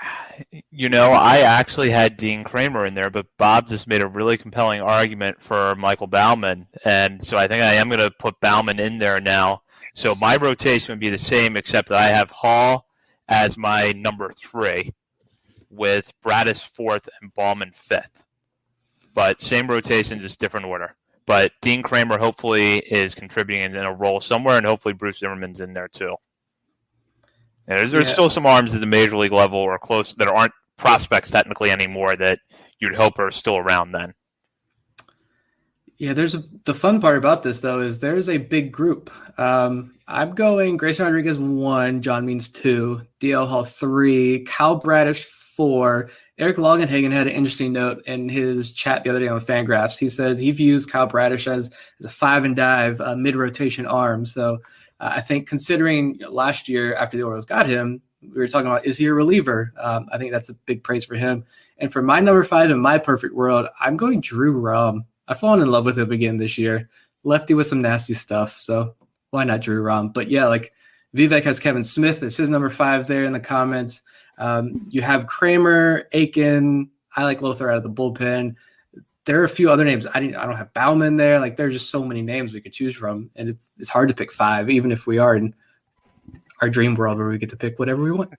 I actually had Dean Kramer in there, but Bob just made a really compelling argument for Michael Baumann, and so I think I am going to put Baumann in there now. So my rotation would be the same, except that I have Hall as my number 3, with Braddis 4th and Baumann 5th. But same rotation, just different order. But Dean Kramer hopefully is contributing in a role somewhere, and hopefully Bruce Zimmerman's in there too. And there's still some arms at the major league level or close that aren't prospects technically anymore that you'd hope are still around then. Yeah, the fun part about this, though, is there's a big group. I'm going Grayson Rodriguez 1, John Means 2, DL Hall 3, Kyle Bradish 4. Eric Longenhagen had an interesting note in his chat the other day on Fangraphs. He said he views Kyle Bradish as a 5-and-dive mid-rotation arm. So I think considering last year after the Orioles got him, we were talking about, is he a reliever? I think that's a big praise for him. And for my number 5 in my perfect world, I'm going Drew Rom. I've fallen in love with him again this year. Lefty with some nasty stuff, so why not Drew Rom? But yeah, like Vivek has Kevin Smith as his number 5 there in the comments. You have Kramer, Aiken. I like Lothar out of the bullpen. There are a few other names. I don't have Baumann there. Like there's just so many names we could choose from, and it's hard to pick 5, even if we are in our dream world where we get to pick whatever we want.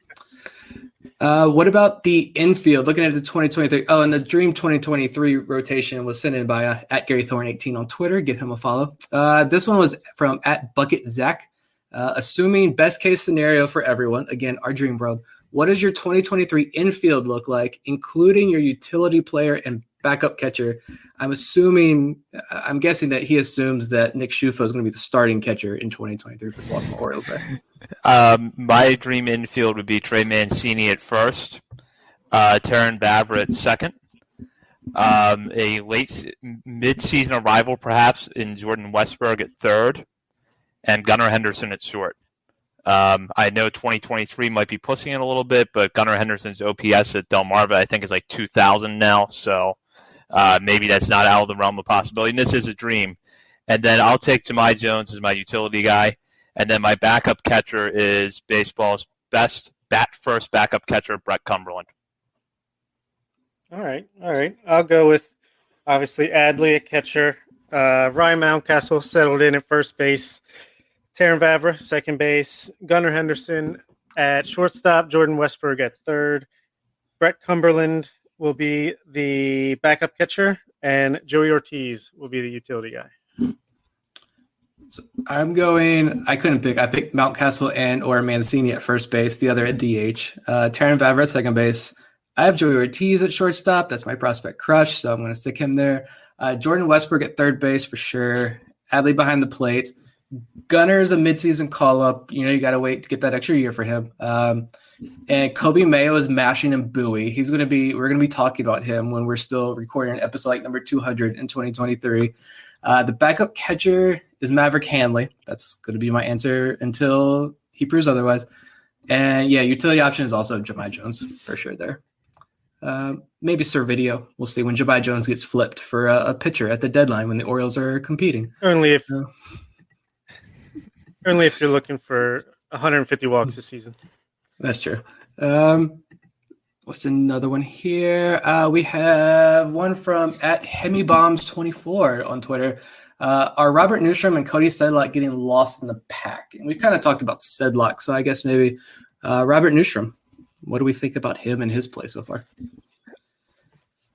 What about the infield? Looking at the 2023. Oh, and the Dream 2023 rotation was sent in by at Gary Thorne 18 on Twitter. Give him a follow. This one was from at Bucket Zach. Assuming best case scenario for everyone, again, our dream world. What does your 2023 infield look like, including your utility player and backup catcher? I'm guessing that he assumes that Nick Schufo is going to be the starting catcher in 2023 for the Baltimore Orioles. My dream infield would be Trey Mancini at first, Taron Vavra at second, a late mid-season arrival perhaps in Jordan Westberg at third, and Gunnar Henderson at short. I know 2023 might be pushing it a little bit, but Gunnar Henderson's OPS at Delmarva I think is like 2,000 now, so maybe that's not out of the realm of possibility. And this is a dream. And then I'll take Jahmai Jones as my utility guy, and then my backup catcher is baseball's best bat-first backup catcher, Brett Cumberland. All right. I'll go with, obviously, Adley at catcher. Ryan Mountcastle settled in at first base. Taron Vavra, second base. Gunnar Henderson at shortstop. Jordan Westberg at third. Brett Cumberland will be the backup catcher. And Joey Ortiz will be the utility guy. So I couldn't pick. I picked Mountcastle and or Mancini at first base, the other at DH. Taron Vavra at second base. I have Joey Ortiz at shortstop. That's my prospect crush, so I'm going to stick him there. Jordan Westberg at third base for sure. Adley behind the plate. Gunner's a midseason call-up. You got to wait to get that extra year for him. And Kobe Mayo is mashing in Bowie. We're going to be talking about him when we're still recording episode like number 200 in 2023. The backup catcher is Maverick Hanley. That's going to be my answer until he proves otherwise. And yeah, utility option is also Jahmai Jones for sure there. Maybe Servideo. We'll see when Jahmai Jones gets flipped for a pitcher at the deadline when the Orioles are competing. Only if you're looking for 150 walks a season. That's true. What's another one here? We have one from at HemiBombs24 on Twitter. Are Robert Newstrom and Cody Sedlock getting lost in the pack? And we kind of talked about Sedlock, so I guess maybe Robert Newstrom. What do we think about him and his play so far?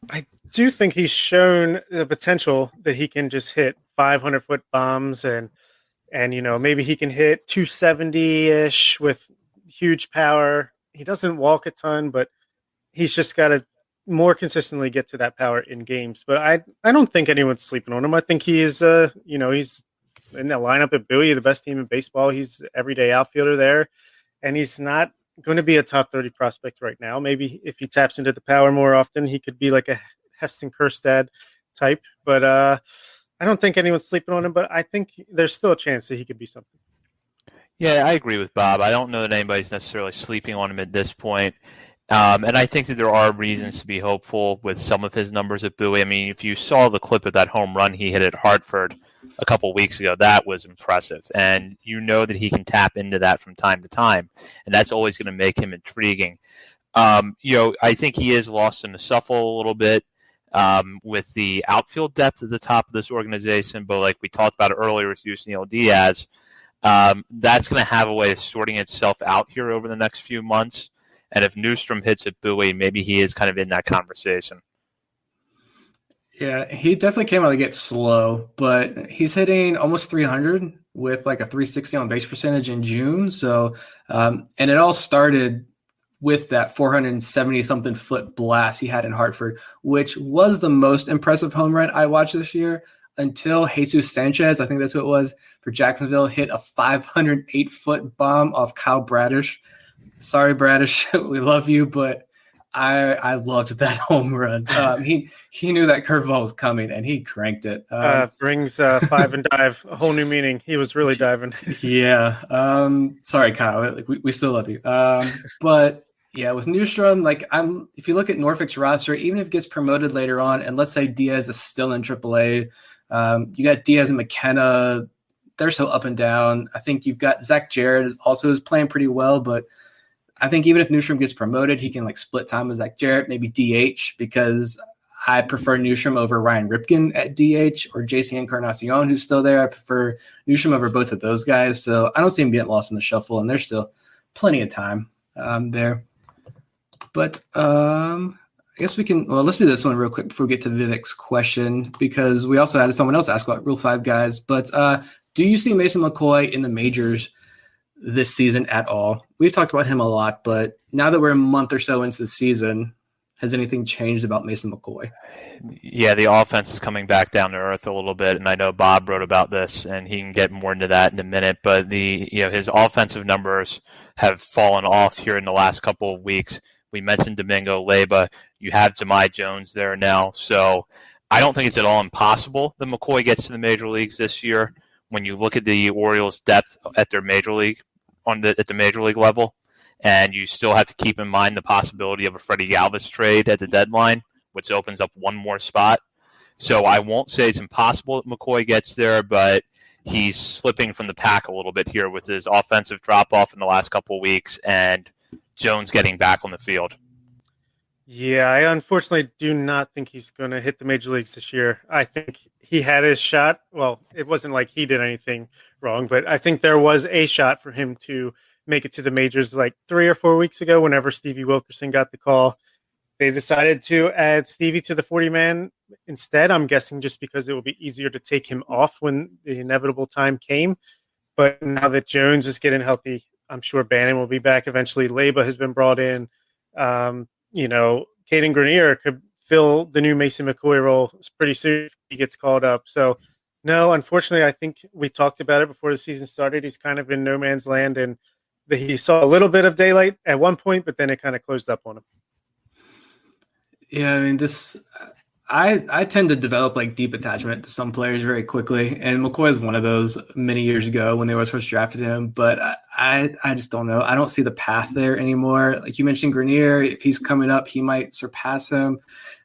I do think he's shown the potential that he can just hit 500-foot bombs and maybe he can hit 270-ish with huge power. He doesn't walk a ton, but he's just got to more consistently get to that power in games. But I don't think anyone's sleeping on him. I think he is, he's in that lineup at Bowie, the best team in baseball. He's the everyday outfielder there, and he's not going to be a top 30 prospect right now. Maybe if he taps into the power more often, he could be like a Heston Kjerstad type. But I don't think anyone's sleeping on him, but I think there's still a chance that he could be something. Yeah, I agree with Bob. I don't know that anybody's necessarily sleeping on him at this point. And I think that there are reasons to be hopeful with some of his numbers at Bowie. I mean, if you saw the clip of that home run he hit at Hartford a couple weeks ago, that was impressive. And you know that he can tap into that from time to time. And that's always going to make him intriguing. I think he is lost in the shuffle a little bit with the outfield depth at the top of this organization. But like we talked about earlier with Yusniel Diaz, that's going to have a way of sorting itself out here over the next few months. And if Newstrom hits at Bowie, maybe he is kind of in that conversation. Yeah, he definitely came out of the gate slow, but he's hitting almost 300 with like a 360 on base percentage in June. So, and it all started with that 470-something foot blast he had in Hartford, which was the most impressive home run I watched this year until Jesus Sanchez, I think that's who it was, for Jacksonville, hit a 508-foot bomb off Kyle Bradish. Sorry, Bradish, we love you, but I loved that home run. He knew that curveball was coming, and he cranked it. Brings five and dive a whole new meaning. He was really diving. Yeah. Sorry, Kyle. Like, we still love you. But yeah, with Newstrom, if you look at Norfolk's roster, even if it gets promoted later on, and let's say Diaz is still in AAA, you got Diaz and McKenna. They're so up and down. I think you've got Zach Jarrett is playing pretty well, but I think even if Newstrom gets promoted, he can split time with Zach Jarrett, maybe DH, because I prefer Newstrom over Ryan Ripken at DH or JC Encarnacion, who's still there. I prefer Newstrom over both of those guys. So I don't see him getting lost in the shuffle, and there's still plenty of time there. But I guess let's do this one real quick before we get to Vivek's question, because we also had someone else ask about Rule 5 guys. But do you see Mason McCoy in the majors this season at all? We've talked about him a lot, but now that we're a month or so into the season, has anything changed about Mason McCoy? Yeah, the offense is coming back down to earth a little bit, and I know Bob wrote about this, and he can get more into that in a minute. But his offensive numbers have fallen off here in the last couple of weeks. We mentioned Domingo Leyba. You have Jahmai Jones there now, so I don't think it's at all impossible that McCoy gets to the major leagues this year. When you look at the Orioles' depth at their major league at the major league level, and you still have to keep in mind the possibility of a Freddie Galvis trade at the deadline, which opens up one more spot. So I won't say it's impossible that McCoy gets there, but he's slipping from the pack a little bit here with his offensive drop-off in the last couple of weeks and Jones getting back on the field. Yeah, I unfortunately do not think he's going to hit the major leagues this year. I think he had his shot. Well, it wasn't like he did anything wrong, but I think there was a shot for him to make it to the majors like 3 or 4 weeks ago whenever Stevie Wilkerson got the call. They decided to add Stevie to the 40-man instead, I'm guessing just because it will be easier to take him off when the inevitable time came. But now that Jones is getting healthy, I'm sure Bannon will be back eventually. Leyba has been brought in. Caden Grenier could fill the new Mason McCoy role pretty soon if he gets called up. So, no, unfortunately, I think we talked about it before the season started. He's kind of in no man's land, and he saw a little bit of daylight at one point, but then it kind of closed up on him. Yeah, I mean, I tend to develop deep attachment to some players very quickly, and McCoy is one of those many years ago when they were first drafted him. But I just don't know. I don't see the path there anymore. Like you mentioned, Grenier, if he's coming up, he might surpass him.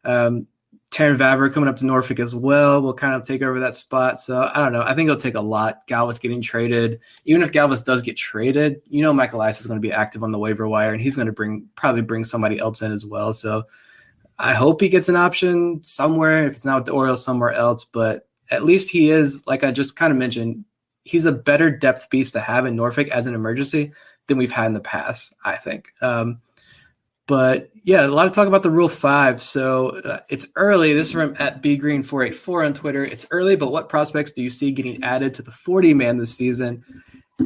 Terran Vavra coming up to Norfolk as well will kind of take over that spot. So I don't know. I think it'll take a lot. Galvis getting traded. Even if Galvis does get traded, Michael Elias is going to be active on the waiver wire, and he's going to probably bring somebody else in as well. So I hope he gets an option somewhere. If it's not with the Orioles, somewhere else. But at least he is, like I just kind of mentioned, he's a better depth piece to have in Norfolk as an emergency than we've had in the past, I think. But yeah, a lot of talk about the Rule 5. So it's early. This is from @BGreen484 on Twitter. It's early, but what prospects do you see getting added to the 40-man this season?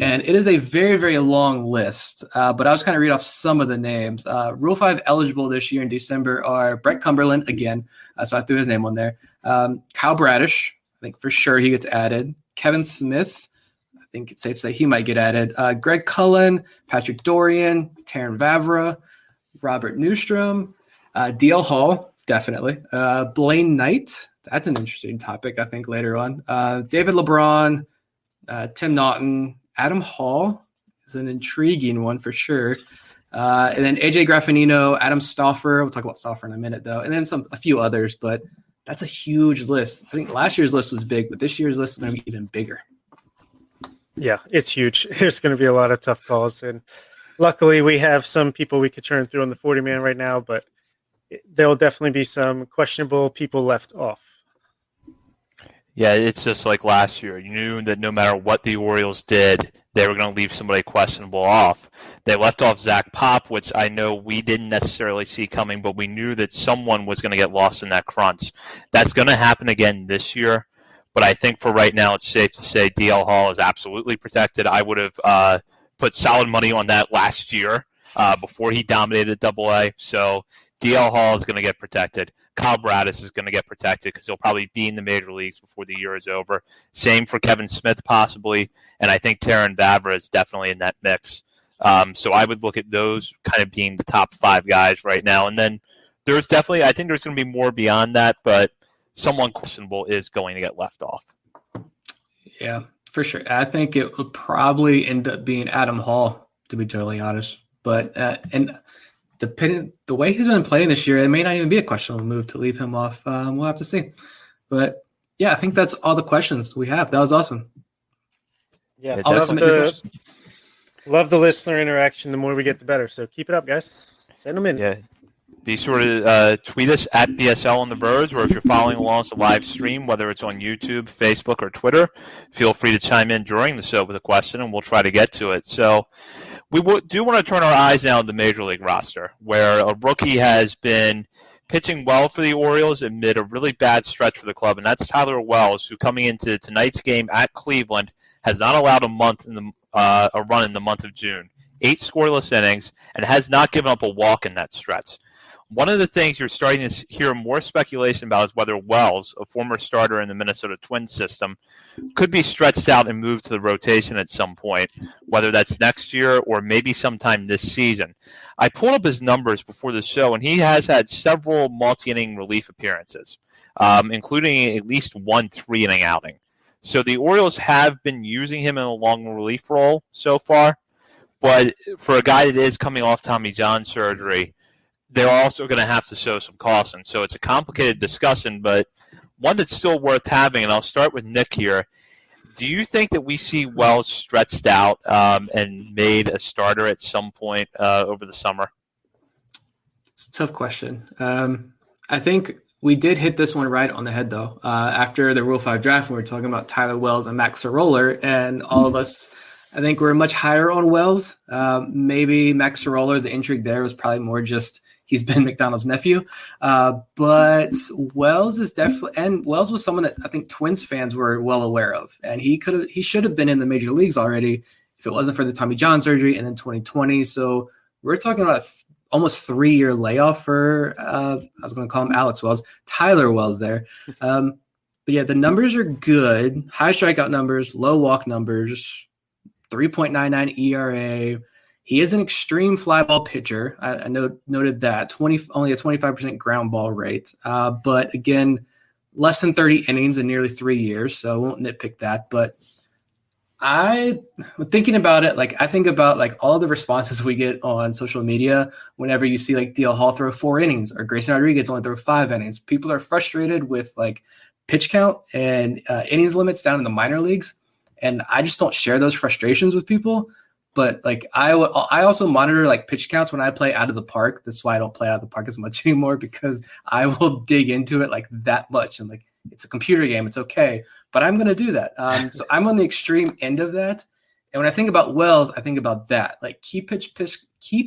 And it is a very, very long list, but I'll just kind of read off some of the names. Rule 5 eligible this year in December are Brett Cumberland, again, so I threw his name on there. Kyle Bradish, I think for sure he gets added. Kevin Smith, I think it's safe to say he might get added. Greg Cullen, Patrick Dorian, Terran Vavra, Robert Newstrom, DL Hall, definitely. Blaine Knight, that's an interesting topic, I think, later on. David LeBron, Tim Naughton, Adam Hall is an intriguing one for sure. And then AJ Graffinino, Adam Stauffer. We'll talk about Stauffer in a minute, though. And then a few others, but that's a huge list. I think last year's list was big, but this year's list is going to be even bigger. Yeah, it's huge. There's going to be a lot of tough calls. And Luckily, we have some people we could churn through on the 40-man right now, but there will definitely be some questionable people left off. Yeah, it's just like last year. You knew that no matter what the Orioles did, they were going to leave somebody questionable off. They left off Zach Pop, which I know we didn't necessarily see coming, but we knew that someone was going to get lost in that crunch. That's going to happen again this year, but I think for right now it's safe to say DL Hall is absolutely protected. I would have put solid money on that last year before he dominated AA. So DL Hall is going to get protected. Kyle Braddis is going to get protected because he'll probably be in the major leagues before the year is over. Same for Kevin Smith possibly, and I think Taron Vavra is definitely in that mix. So I would look at those kind of being the top 5 guys right now. And then there's definitely, I think there's going to be more beyond that, but someone questionable is going to get left off. Yeah, for sure. I think it would probably end up being Adam Hall, to be totally honest. But and depending the way he's been playing this year, it may not even be a questionable move to leave him off. We'll have to see. But yeah, I think that's all the questions we have. That was awesome. Yeah, love the listener interaction. The more we get, the better. So keep it up, guys. Send them in. Yeah. Be sure to tweet us at BSL on the Verge, or if you're following along the live stream, whether it's on YouTube, Facebook, or Twitter, feel free to chime in during the show with a question, and we'll try to get to it. So we do want to turn our eyes now to the Major League roster, where a rookie has been pitching well for the Orioles amid a really bad stretch for the club, and that's Tyler Wells, who coming into tonight's game at Cleveland has not allowed a run in the month of June. 8 scoreless innings, and has not given up a walk in that stretch. One of the things you're starting to hear more speculation about is whether Wells, a former starter in the Minnesota Twins system, could be stretched out and moved to the rotation at some point, whether that's next year or maybe sometime this season. I pulled up his numbers before the show, and he has had several multi-inning relief appearances, including at least one 3-inning outing. So the Orioles have been using him in a long relief role so far, but for a guy that is coming off Tommy John surgery, they're also going to have to show some caution. So it's a complicated discussion, but one that's still worth having, and I'll start with Nick here. Do you think that we see Wells stretched out and made a starter at some point over the summer? It's a tough question. I think we did hit this one right on the head, though. After the Rule 5 draft, we were talking about Tyler Wells and Max Soroller, and all of us, I think we're much higher on Wells. Maybe Max Soroller, the intrigue there was probably more just he's Ben McDonald's nephew. But Wells is definitely, and Wells was someone that I think Twins fans were well aware of. And he should have been in the major leagues already if it wasn't for the Tommy John surgery and then 2020. So we're talking about almost 3-year layoff for, I was going to call him Alex Wells, Tyler Wells there. But yeah, the numbers are good. High strikeout numbers, low walk numbers, 3.99 ERA. He is an extreme fly ball pitcher. I noted that. Only a 25% ground ball rate. But again, less than 30 innings in nearly 3 years, so I won't nitpick that. But I'm thinking about it, I think about all the responses we get on social media whenever you see DL Hall throw 4 innings or Grayson Rodriguez only throw 5 innings. People are frustrated with pitch count and innings limits down in the minor leagues. And I just don't share those frustrations with people. But I also monitor pitch counts when I play out of the park. That's why I don't play out of the park as much anymore, because I will dig into it that much. And it's a computer game. It's okay. But I'm going to do that. So I'm on the extreme end of that. And when I think about Wells, I think about that. Keep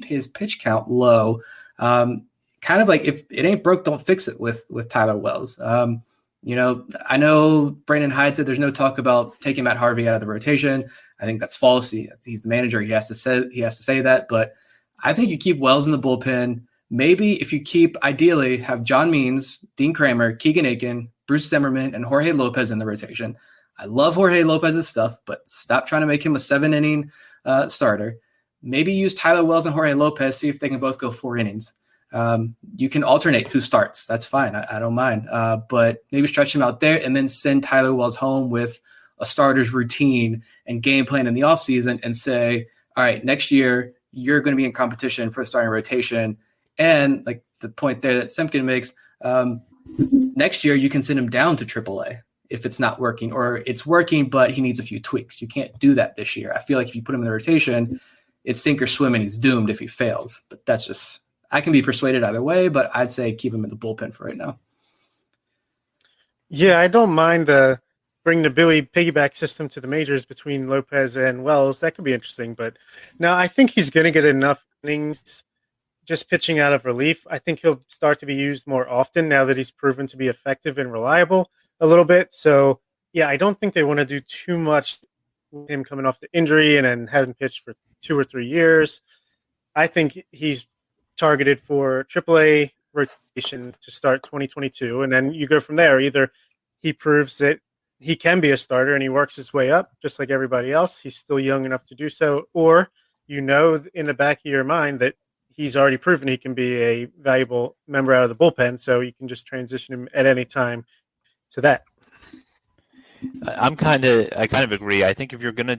his pitch count low. Kind of if it ain't broke, don't fix it with Tyler Wells. I know Brandon Hyde said there's no talk about taking Matt Harvey out of the rotation. I think that's false. He's the manager. He has to say that. But I think you keep Wells in the bullpen. Maybe if you ideally have John Means, Dean Kramer, Keegan Aiken, Bruce Zimmerman, and Jorge Lopez in the rotation. I love Jorge Lopez's stuff, but stop trying to make him a 7-inning starter. Maybe use Tyler Wells and Jorge Lopez, see if they can both go 4 innings. You can alternate who starts. That's fine. I don't mind. But maybe stretch him out there and then send Tyler Wells home with a starter's routine and game plan in the offseason and say, all right, next year you're going to be in competition for a starting rotation. And the point there that Semkin makes, next year you can send him down to AAA if it's not working, or it's working, but he needs a few tweaks. You can't do that this year. I feel like if you put him in the rotation, it's sink or swim and he's doomed if he fails. But that's just, I can be persuaded either way, but I'd say keep him in the bullpen for right now. Yeah, I don't mind bringing the Billy piggyback system to the majors between Lopez and Wells. That could be interesting. But no, I think he's going to get enough innings just pitching out of relief. I think he'll start to be used more often now that he's proven to be effective and reliable a little bit. So, yeah, I don't think they want to do too much with him coming off the injury and then hasn't pitched for 2 or 3 years. I think he's targeted for AAA rotation to start 2022, and then you go from there. Either he proves that he can be a starter and he works his way up just like everybody else. He's still young enough to do so. Or in the back of your mind that he's already proven he can be a valuable member out of the bullpen, so you can just transition him at any time to that. I kind of agree. I think if you're gonna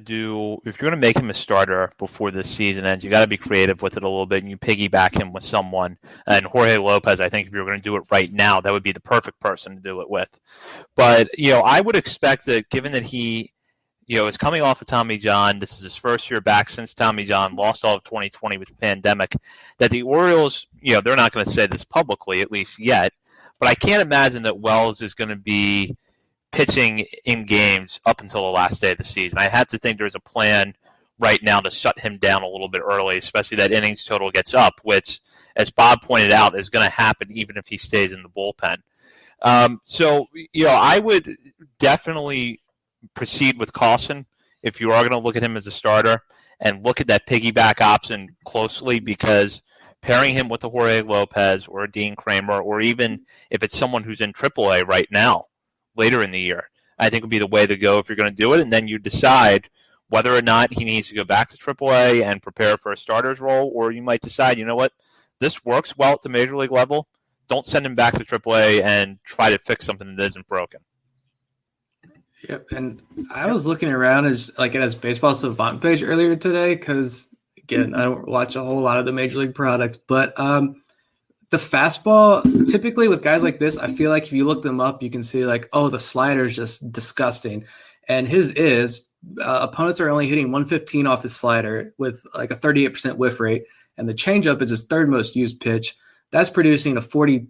make him a starter before this season ends, you got to be creative with it a little bit, and you piggyback him with someone. And Jorge Lopez, I think if you're going to do it right now, that would be the perfect person to do it with. But I would expect that, given that he, is coming off of Tommy John, this is his first year back since Tommy John lost all of 2020 with the pandemic, that the Orioles, they're not going to say this publicly, at least yet, but I can't imagine that Wells is going to be pitching in games up until the last day of the season. I have to think there's a plan right now to shut him down a little bit early, especially that innings total gets up, which, as Bob pointed out, is going to happen even if he stays in the bullpen. I would definitely proceed with caution if you are going to look at him as a starter, and look at that piggyback option closely, because pairing him with a Jorge Lopez or a Dean Kramer, or even if it's someone who's in AAA right now, later in the year, I think would be the way to go if you're going to do it. And then you decide whether or not he needs to go back to AAA and prepare for a starter's role, or you might decide, this works well at the major league level. Don't send him back to AAA and try to fix something that isn't broken. Yep, and I was looking around at his Baseball Savant page earlier today because, again, I don't watch a whole lot of the major league products, but the fastball, typically with guys like this, I feel like if you look them up, you can see the slider is just disgusting. And his opponents are only hitting 115 off his slider with a 38% whiff rate. And the changeup is his third most used pitch. That's producing a 43%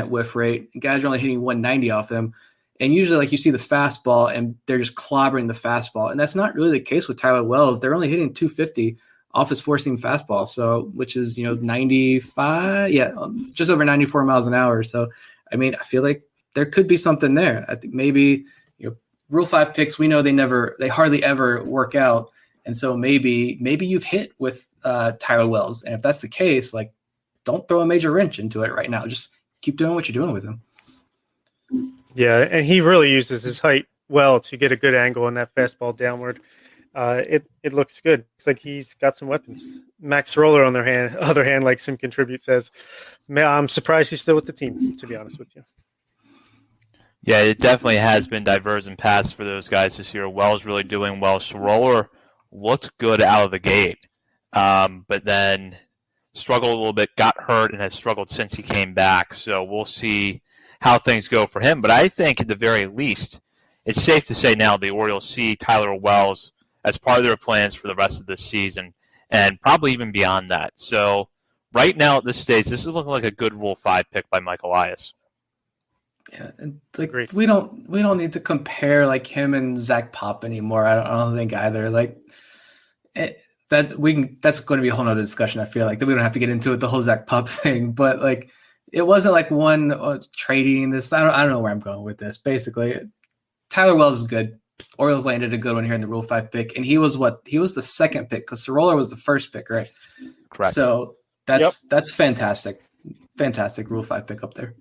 whiff rate. Guys are only hitting 190 off him. And usually you see the fastball and they're just clobbering the fastball. And that's not really the case with Tyler Wells. They're only hitting 250 off his four-seam fastball, so which is 95, just over 94 miles an hour. So, I feel like there could be something there. I think maybe Rule 5 picks, we know they hardly ever work out, and so maybe you've hit with Tyler Wells, and if that's the case, don't throw a major wrench into it right now. Just keep doing what you're doing with him. Yeah, and he really uses his height well to get a good angle on that fastball downward. It looks good. Looks like he's got some weapons. Max Roller, on their other hand, like Sim Contribute says, I'm surprised he's still with the team, to be honest with you. Yeah, it definitely has been diverse and passed for those guys this year. Wells really doing well. Roller looked good out of the gate, but then struggled a little bit, got hurt, and has struggled since he came back. So we'll see how things go for him. But I think at the very least, it's safe to say now the Orioles see Tyler Wells as part of their plans for the rest of this season, and probably even beyond that. So right now at this stage, this is looking like a good Rule 5 pick by Mike Elias. Yeah, and we don't need to compare him and Zach Pop anymore. I don't think either. That's going to be a whole nother discussion. I feel like that we don't have to get into it, the whole Zach Pop thing. But it wasn't one trading this. I don't know where I'm going with this. Basically, Tyler Wells is good. Orioles landed a good one here in the Rule 5 pick, and he was the second pick because Sorolla was the first pick, right? Correct. So that's fantastic. Fantastic Rule 5 pick up there.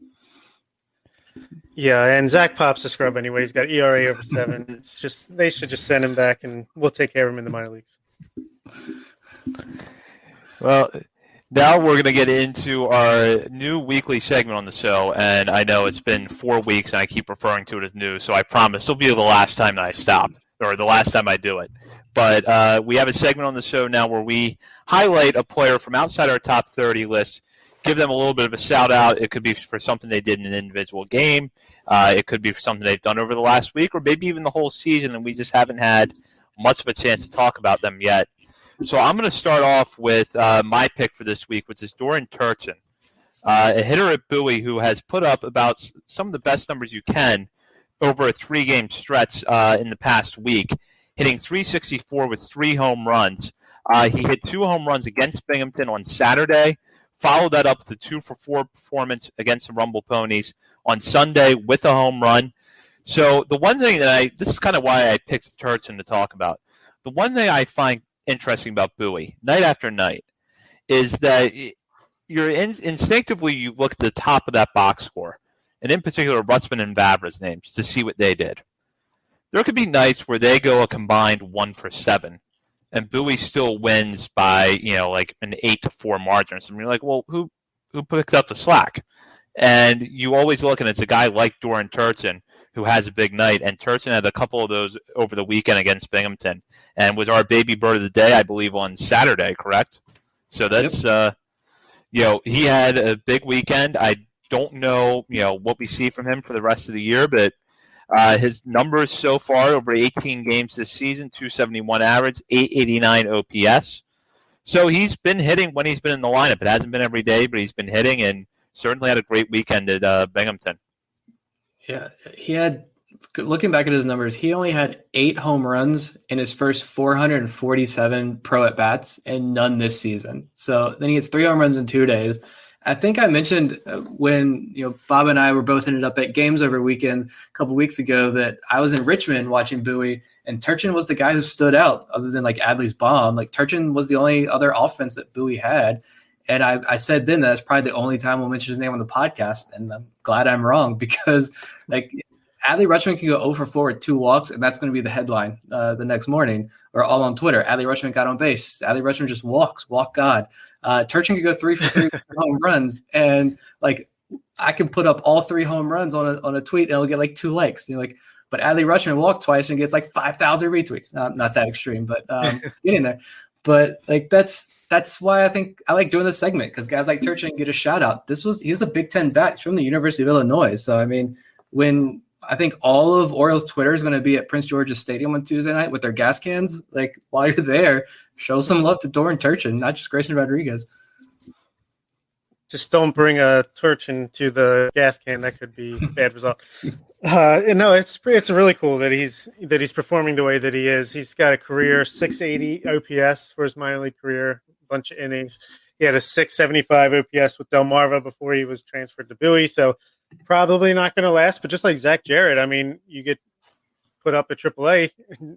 Yeah, and Zach Pop's a scrub anyway. He's got ERA over 7. It's just they should just send him back, and we'll take care of him in the minor leagues. Well, now we're going to get into our new weekly segment on the show, and I know it's been 4 weeks, and I keep referring to it as new, so I promise it'll be the last time that I stop, or the last time I do it. But we have a segment on the show now where we highlight a player from outside our top 30 list, give them a little bit of a shout-out. It could be for something they did in an individual game. It could be for something they've done over the last week, or maybe even the whole season, and we just haven't had much of a chance to talk about them yet. So I'm going to start off with my pick for this week, which is Doran Turchin, a hitter at Bowie who has put up about some of the best numbers you can over a 3-game stretch in the past week, hitting .364 with 3 home runs. He hit 2 home runs against Binghamton on Saturday, followed that up with a 2-for-4 performance against the Rumble Ponies on Sunday with a home run. So the one thing that this is kind of why I picked Turchin to talk about. The one thing I find interesting about Bowie, night after night, is that instinctively you look at the top of that box score, and in particular Rutzman and Vavra's names, to see what they did. There could be nights where they go a combined 1-for-7, and Bowie still wins by like an 8-4 margin. So you're like, well, who picked up the slack? And you always look, and it's a guy like Doran Turchin who has a big night, and Turchin had a couple of those over the weekend against Binghamton, and was our baby bird of the day, I believe, on Saturday, correct? So that's he had a big weekend. I don't know what we see from him for the rest of the year, but his numbers so far over 18 games this season: .271 average, .889 OPS. So he's been hitting when he's been in the lineup. It hasn't been every day, but he's been hitting, and certainly had a great weekend at Binghamton. Yeah, he had, looking back at his numbers, he only had 8 home runs in his first 447 pro at-bats and none this season. So then he gets 3 home runs in 2 days. I think I mentioned when Bob and I were both ended up at games over weekends a couple weeks ago that I was in Richmond watching Bowie, and Turchin was the guy who stood out other than like Adley's bomb. Like Turchin was the only other offense that Bowie had. And I said then that's probably the only time we'll mention his name on the podcast, and I'm glad I'm wrong because like Adley Rutschman can go 0-for-4 with 2 walks, and that's going to be the headline the next morning or all on Twitter. Adley Rutschman got on base. Adley Rutschman just walk God. Turchin could go 3-for-3 with home runs, and like I can put up all 3 home runs on a tweet, and it'll get like 2 likes. But Adley Rutschman walked twice and gets like 5,000 retweets. Not that extreme, but getting there. But like that's why I think I like doing this segment, because guys like Turchin get a shout out. He was a Big Ten bat from the University of Illinois. So I mean, when I think all of Orioles Twitter is going to be at Prince George's Stadium on Tuesday night with their gas cans, like while you're there, show some love to Doran Turchin, not just Grayson Rodriguez. Just don't bring a Turchin to the gas can. That could be a bad result. No, it's really cool that he's performing the way that he is. He's got a career 680 OPS for his minor league career, a bunch of innings. He had a 675 OPS with Delmarva before he was transferred to Bowie, so probably not going to last. But just like Zach Jarrett, I mean, you get put up at AAA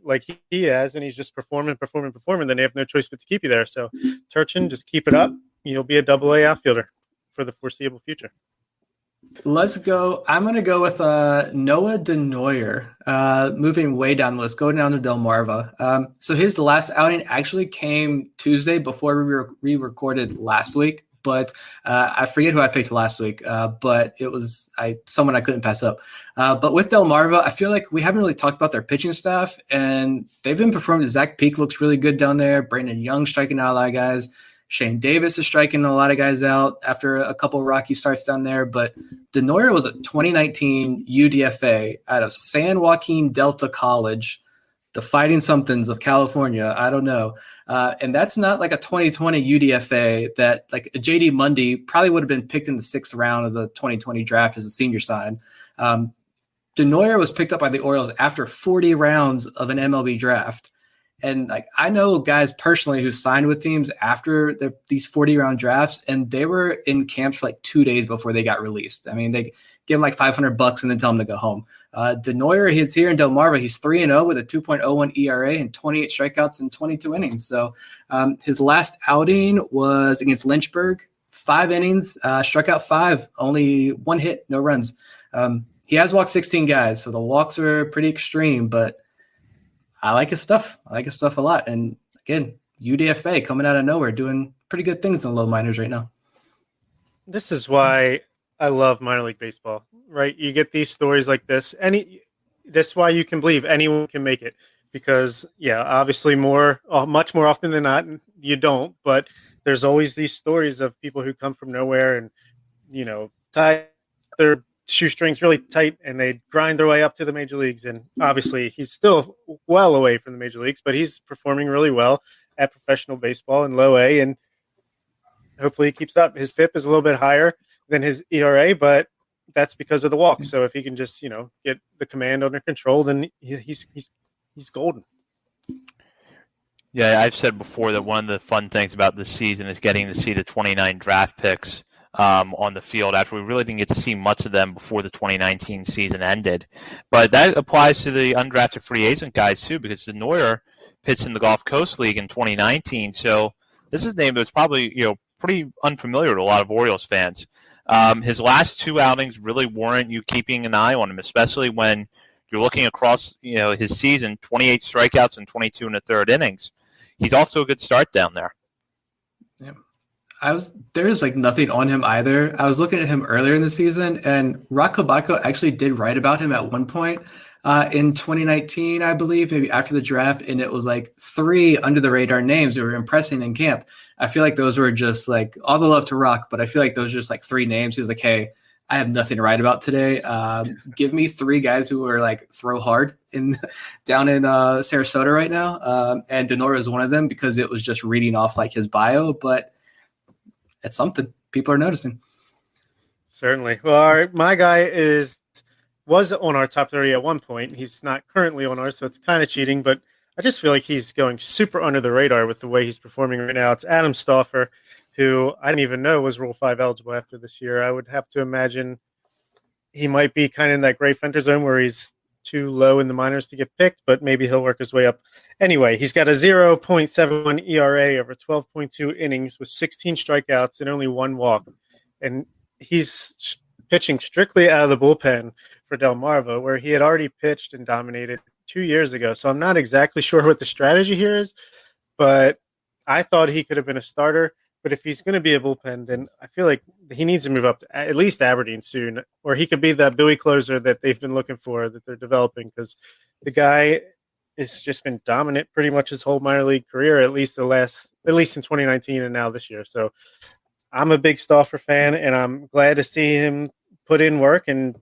like he has, and he's just performing, then they have no choice but to keep you there. So Turchin, just keep it up. You'll be a AA outfielder for the foreseeable future. Let's go. I'm going to go with Noah Denoyer, moving way down the list, going down to Delmarva. So his last outing actually came Tuesday before we recorded last week, but I forget who I picked last week, but it was someone I couldn't pass up. But with Delmarva, I feel like we haven't really talked about their pitching staff, and they've been performing. Zach Peak looks really good down there. Brandon Young striking out a lot of guys. Shane Davis is striking a lot of guys out after a couple of rocky starts down there. But Denoyer was a 2019 UDFA out of San Joaquin Delta College, the Fighting Somethings of California. I don't know. And that's not like a 2020 UDFA that like a JD Mundy probably would have been picked in the 6th round of the 2020 draft as a senior sign. Denoyer was picked up by the Orioles after 40 rounds of an MLB draft. And like I know guys personally who signed with teams after these 40-round drafts, and they were in camps for like 2 days before they got released. I mean, they give them like $500 and then tell them to go home. Denoyer, he's here in Delmarva. He's 3-0 with a 2.01 ERA and 28 strikeouts in 22 innings. So his last outing was against Lynchburg, 5 innings, struck out 5, only 1 hit, no runs. He has walked 16 guys, so the walks are pretty extreme, but I like his stuff. I like his stuff a lot. And again, UDFA coming out of nowhere, doing pretty good things in the low minors right now. This is why I love minor league baseball, right? You get these stories like this. That's why you can believe anyone can make it, because obviously much more often than not, you don't, but there's always these stories of people who come from nowhere and, tie their shoestrings really tight and they grind their way up to the major leagues. And obviously he's still well away from the major leagues, but he's performing really well. at professional baseball in low A, and hopefully he keeps up. His FIP is a little bit higher than his ERA, but that's because of the walks. So if he can just, get the command under control, then he's golden. Yeah, I've said before that one of the fun things about this season is getting to see the 29 draft picks on the field after we really didn't get to see much of them before the 2019 season ended. But that applies to the undrafted free agent guys too, because Denoyer pitched in the Gulf Coast League in 2019. So this is a name that's probably, pretty unfamiliar to a lot of Orioles fans. His last two outings really warrant you keeping an eye on him, especially when you're looking across, his season, 28 strikeouts and 22 in the third innings. He's off to a good start down there. Yeah. There's nothing on him either. I was looking at him earlier in the season, and Rock Kobatko actually did write about him at one point in 2019, I believe, maybe after the draft, and it was 3 under the radar names that were impressing in camp. I feel like those were just all the love to Rock, but I feel like those were just 3 names. He was hey, I have nothing to write about today. Give me 3 guys who are throw hard down in Sarasota right now. And Denoyer is one of them because it was just reading off his bio, but it's something people are noticing. Certainly. Well, all right, my guy was on our top 30 at one point. He's not currently on ours, so it's kind of cheating, but I just feel like he's going super under the radar with the way he's performing right now. It's Adam Stauffer, who I didn't even know was Rule 5 eligible after this year. I would have to imagine he might be kind of in that gray Fenter zone where he's too low in the minors to get picked, but maybe he'll work his way up. Anyway, he's got a 0.71 ERA over 12.2 innings with 16 strikeouts and only 1 walk. And he's pitching strictly out of the bullpen for Delmarva, where he had already pitched and dominated 2 years ago. So I'm not exactly sure what the strategy here is, but I thought he could have been a starter. But if he's going to be a bullpen, then I feel like he needs to move up to at least Aberdeen soon, or he could be that Bowie closer that they've been looking for, that they're developing, because the guy has just been dominant pretty much his whole minor league career, at least in 2019 and now this year. So I'm a big Stauffer fan, and I'm glad to see him put in work and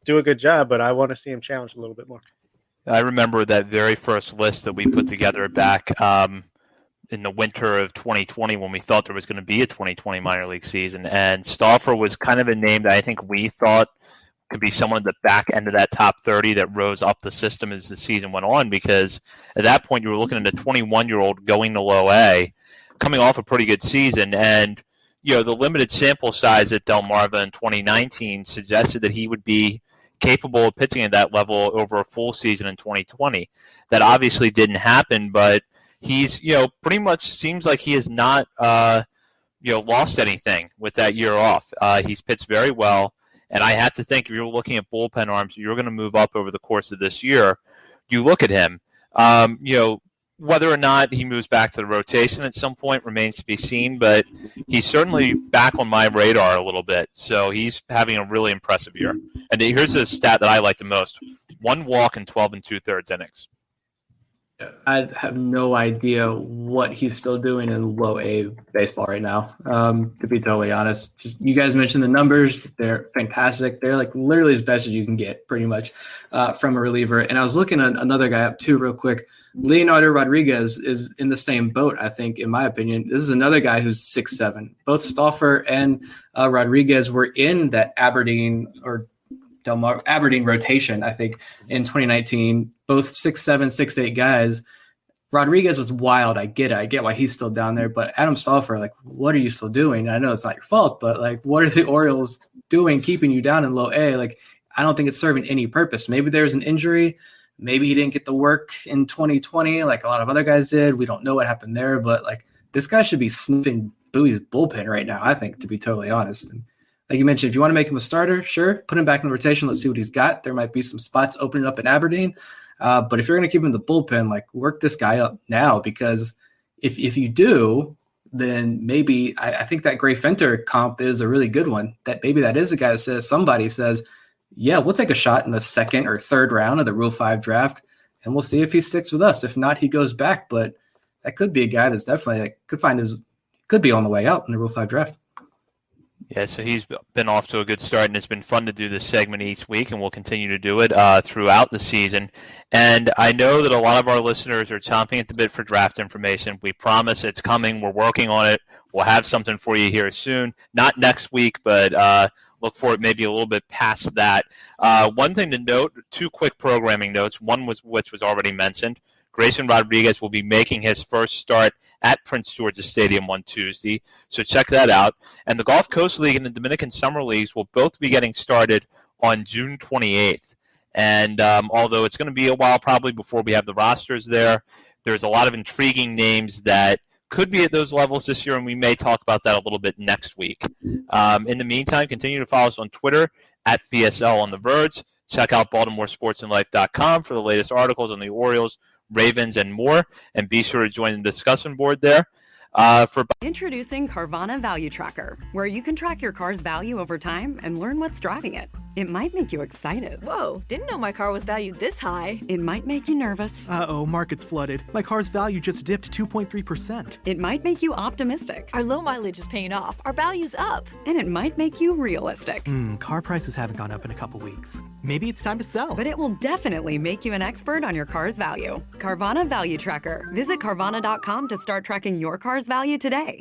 do a good job, but I want to see him challenged a little bit more. I remember that very first list that we put together back in the winter of 2020 when we thought there was going to be a 2020 minor league season. And Stauffer was kind of a name that I think we thought could be someone at the back end of that top 30 that rose up the system as the season went on, because at that point you were looking at a 21-year-old going to low A, coming off a pretty good season. And, the limited sample size at Delmarva in 2019 suggested that he would be capable of pitching at that level over a full season in 2020. That obviously didn't happen, but he's, pretty much seems like he has not, lost anything with that year off. He's pitched very well, and I have to think if you're looking at bullpen arms, you're going to move up over the course of this year. You look at him, whether or not he moves back to the rotation at some point remains to be seen, but he's certainly back on my radar a little bit. So he's having a really impressive year. And here's a stat that I like the most: 1 walk in 12 2/3 innings. I have no idea what he's still doing in low A baseball right now, to be totally honest. Just you guys mentioned the numbers. They're fantastic. They're literally as best as you can get pretty much from a reliever. And I was looking at another guy up too real quick. Leonardo Rodriguez is in the same boat, I think, in my opinion. This is another guy who's 6'7". Both Stauffer and Rodriguez were in that Aberdeen rotation, I think, in 2019. Both 6'7", 6'8" guys. Rodriguez was wild. I get it. I get why he's still down there. But Adam Stauffer, what are you still doing? I know it's not your fault, but what are the Orioles doing keeping you down in low A? I don't think it's serving any purpose. Maybe there's an injury. Maybe he didn't get the work in 2020 like a lot of other guys did. We don't know what happened there. But, this guy should be sniffing Bowie's bullpen right now, I think, to be totally honest. And like you mentioned, if you want to make him a starter, sure, put him back in the rotation. Let's see what he's got. There might be some spots opening up in Aberdeen. But if you're going to keep him in the bullpen, work this guy up now, because if you do, then maybe I think that Gray Fenter comp is a really good one. That maybe that is a guy that somebody says, yeah, we'll take a shot in the second or third round of the Rule 5 draft, and we'll see if he sticks with us. If not, he goes back. But that could be a guy that's definitely could be on the way out in the Rule 5 draft. Yeah, so he's been off to a good start, and it's been fun to do this segment each week, and we'll continue to do it throughout the season. And I know that a lot of our listeners are chomping at the bit for draft information. We promise it's coming. We're working on it. We'll have something for you here soon. Not next week, but look for it maybe a little bit past that. One thing to note, 2 quick programming notes, one which was already mentioned. Grayson Rodriguez will be making his first start at Prince George's Stadium on Tuesday, so check that out. And the Gulf Coast League and the Dominican Summer Leagues will both be getting started on June 28th. And although it's going to be a while probably before we have the rosters there, there's a lot of intriguing names that could be at those levels this year, and we may talk about that a little bit next week. In the meantime, continue to follow us on Twitter at BSL on the Verge. Check out BaltimoreSportsAndLife.com for the latest articles on the Orioles, Ravens, and more, and be sure to join the discussion board there. Introducing Carvana Value Tracker, where you can track your car's value over time and learn what's driving it. It might make you excited. Whoa, didn't know my car was valued this high. It might make you nervous. Uh-oh, market's flooded. My car's value just dipped 2.3%. It might make you optimistic. Our low mileage is paying off. Our value's up. And it might make you realistic. Car prices haven't gone up in a couple weeks. Maybe it's time to sell. But it will definitely make you an expert on your car's value. Carvana Value Tracker. Visit Carvana.com to start tracking your car's value today.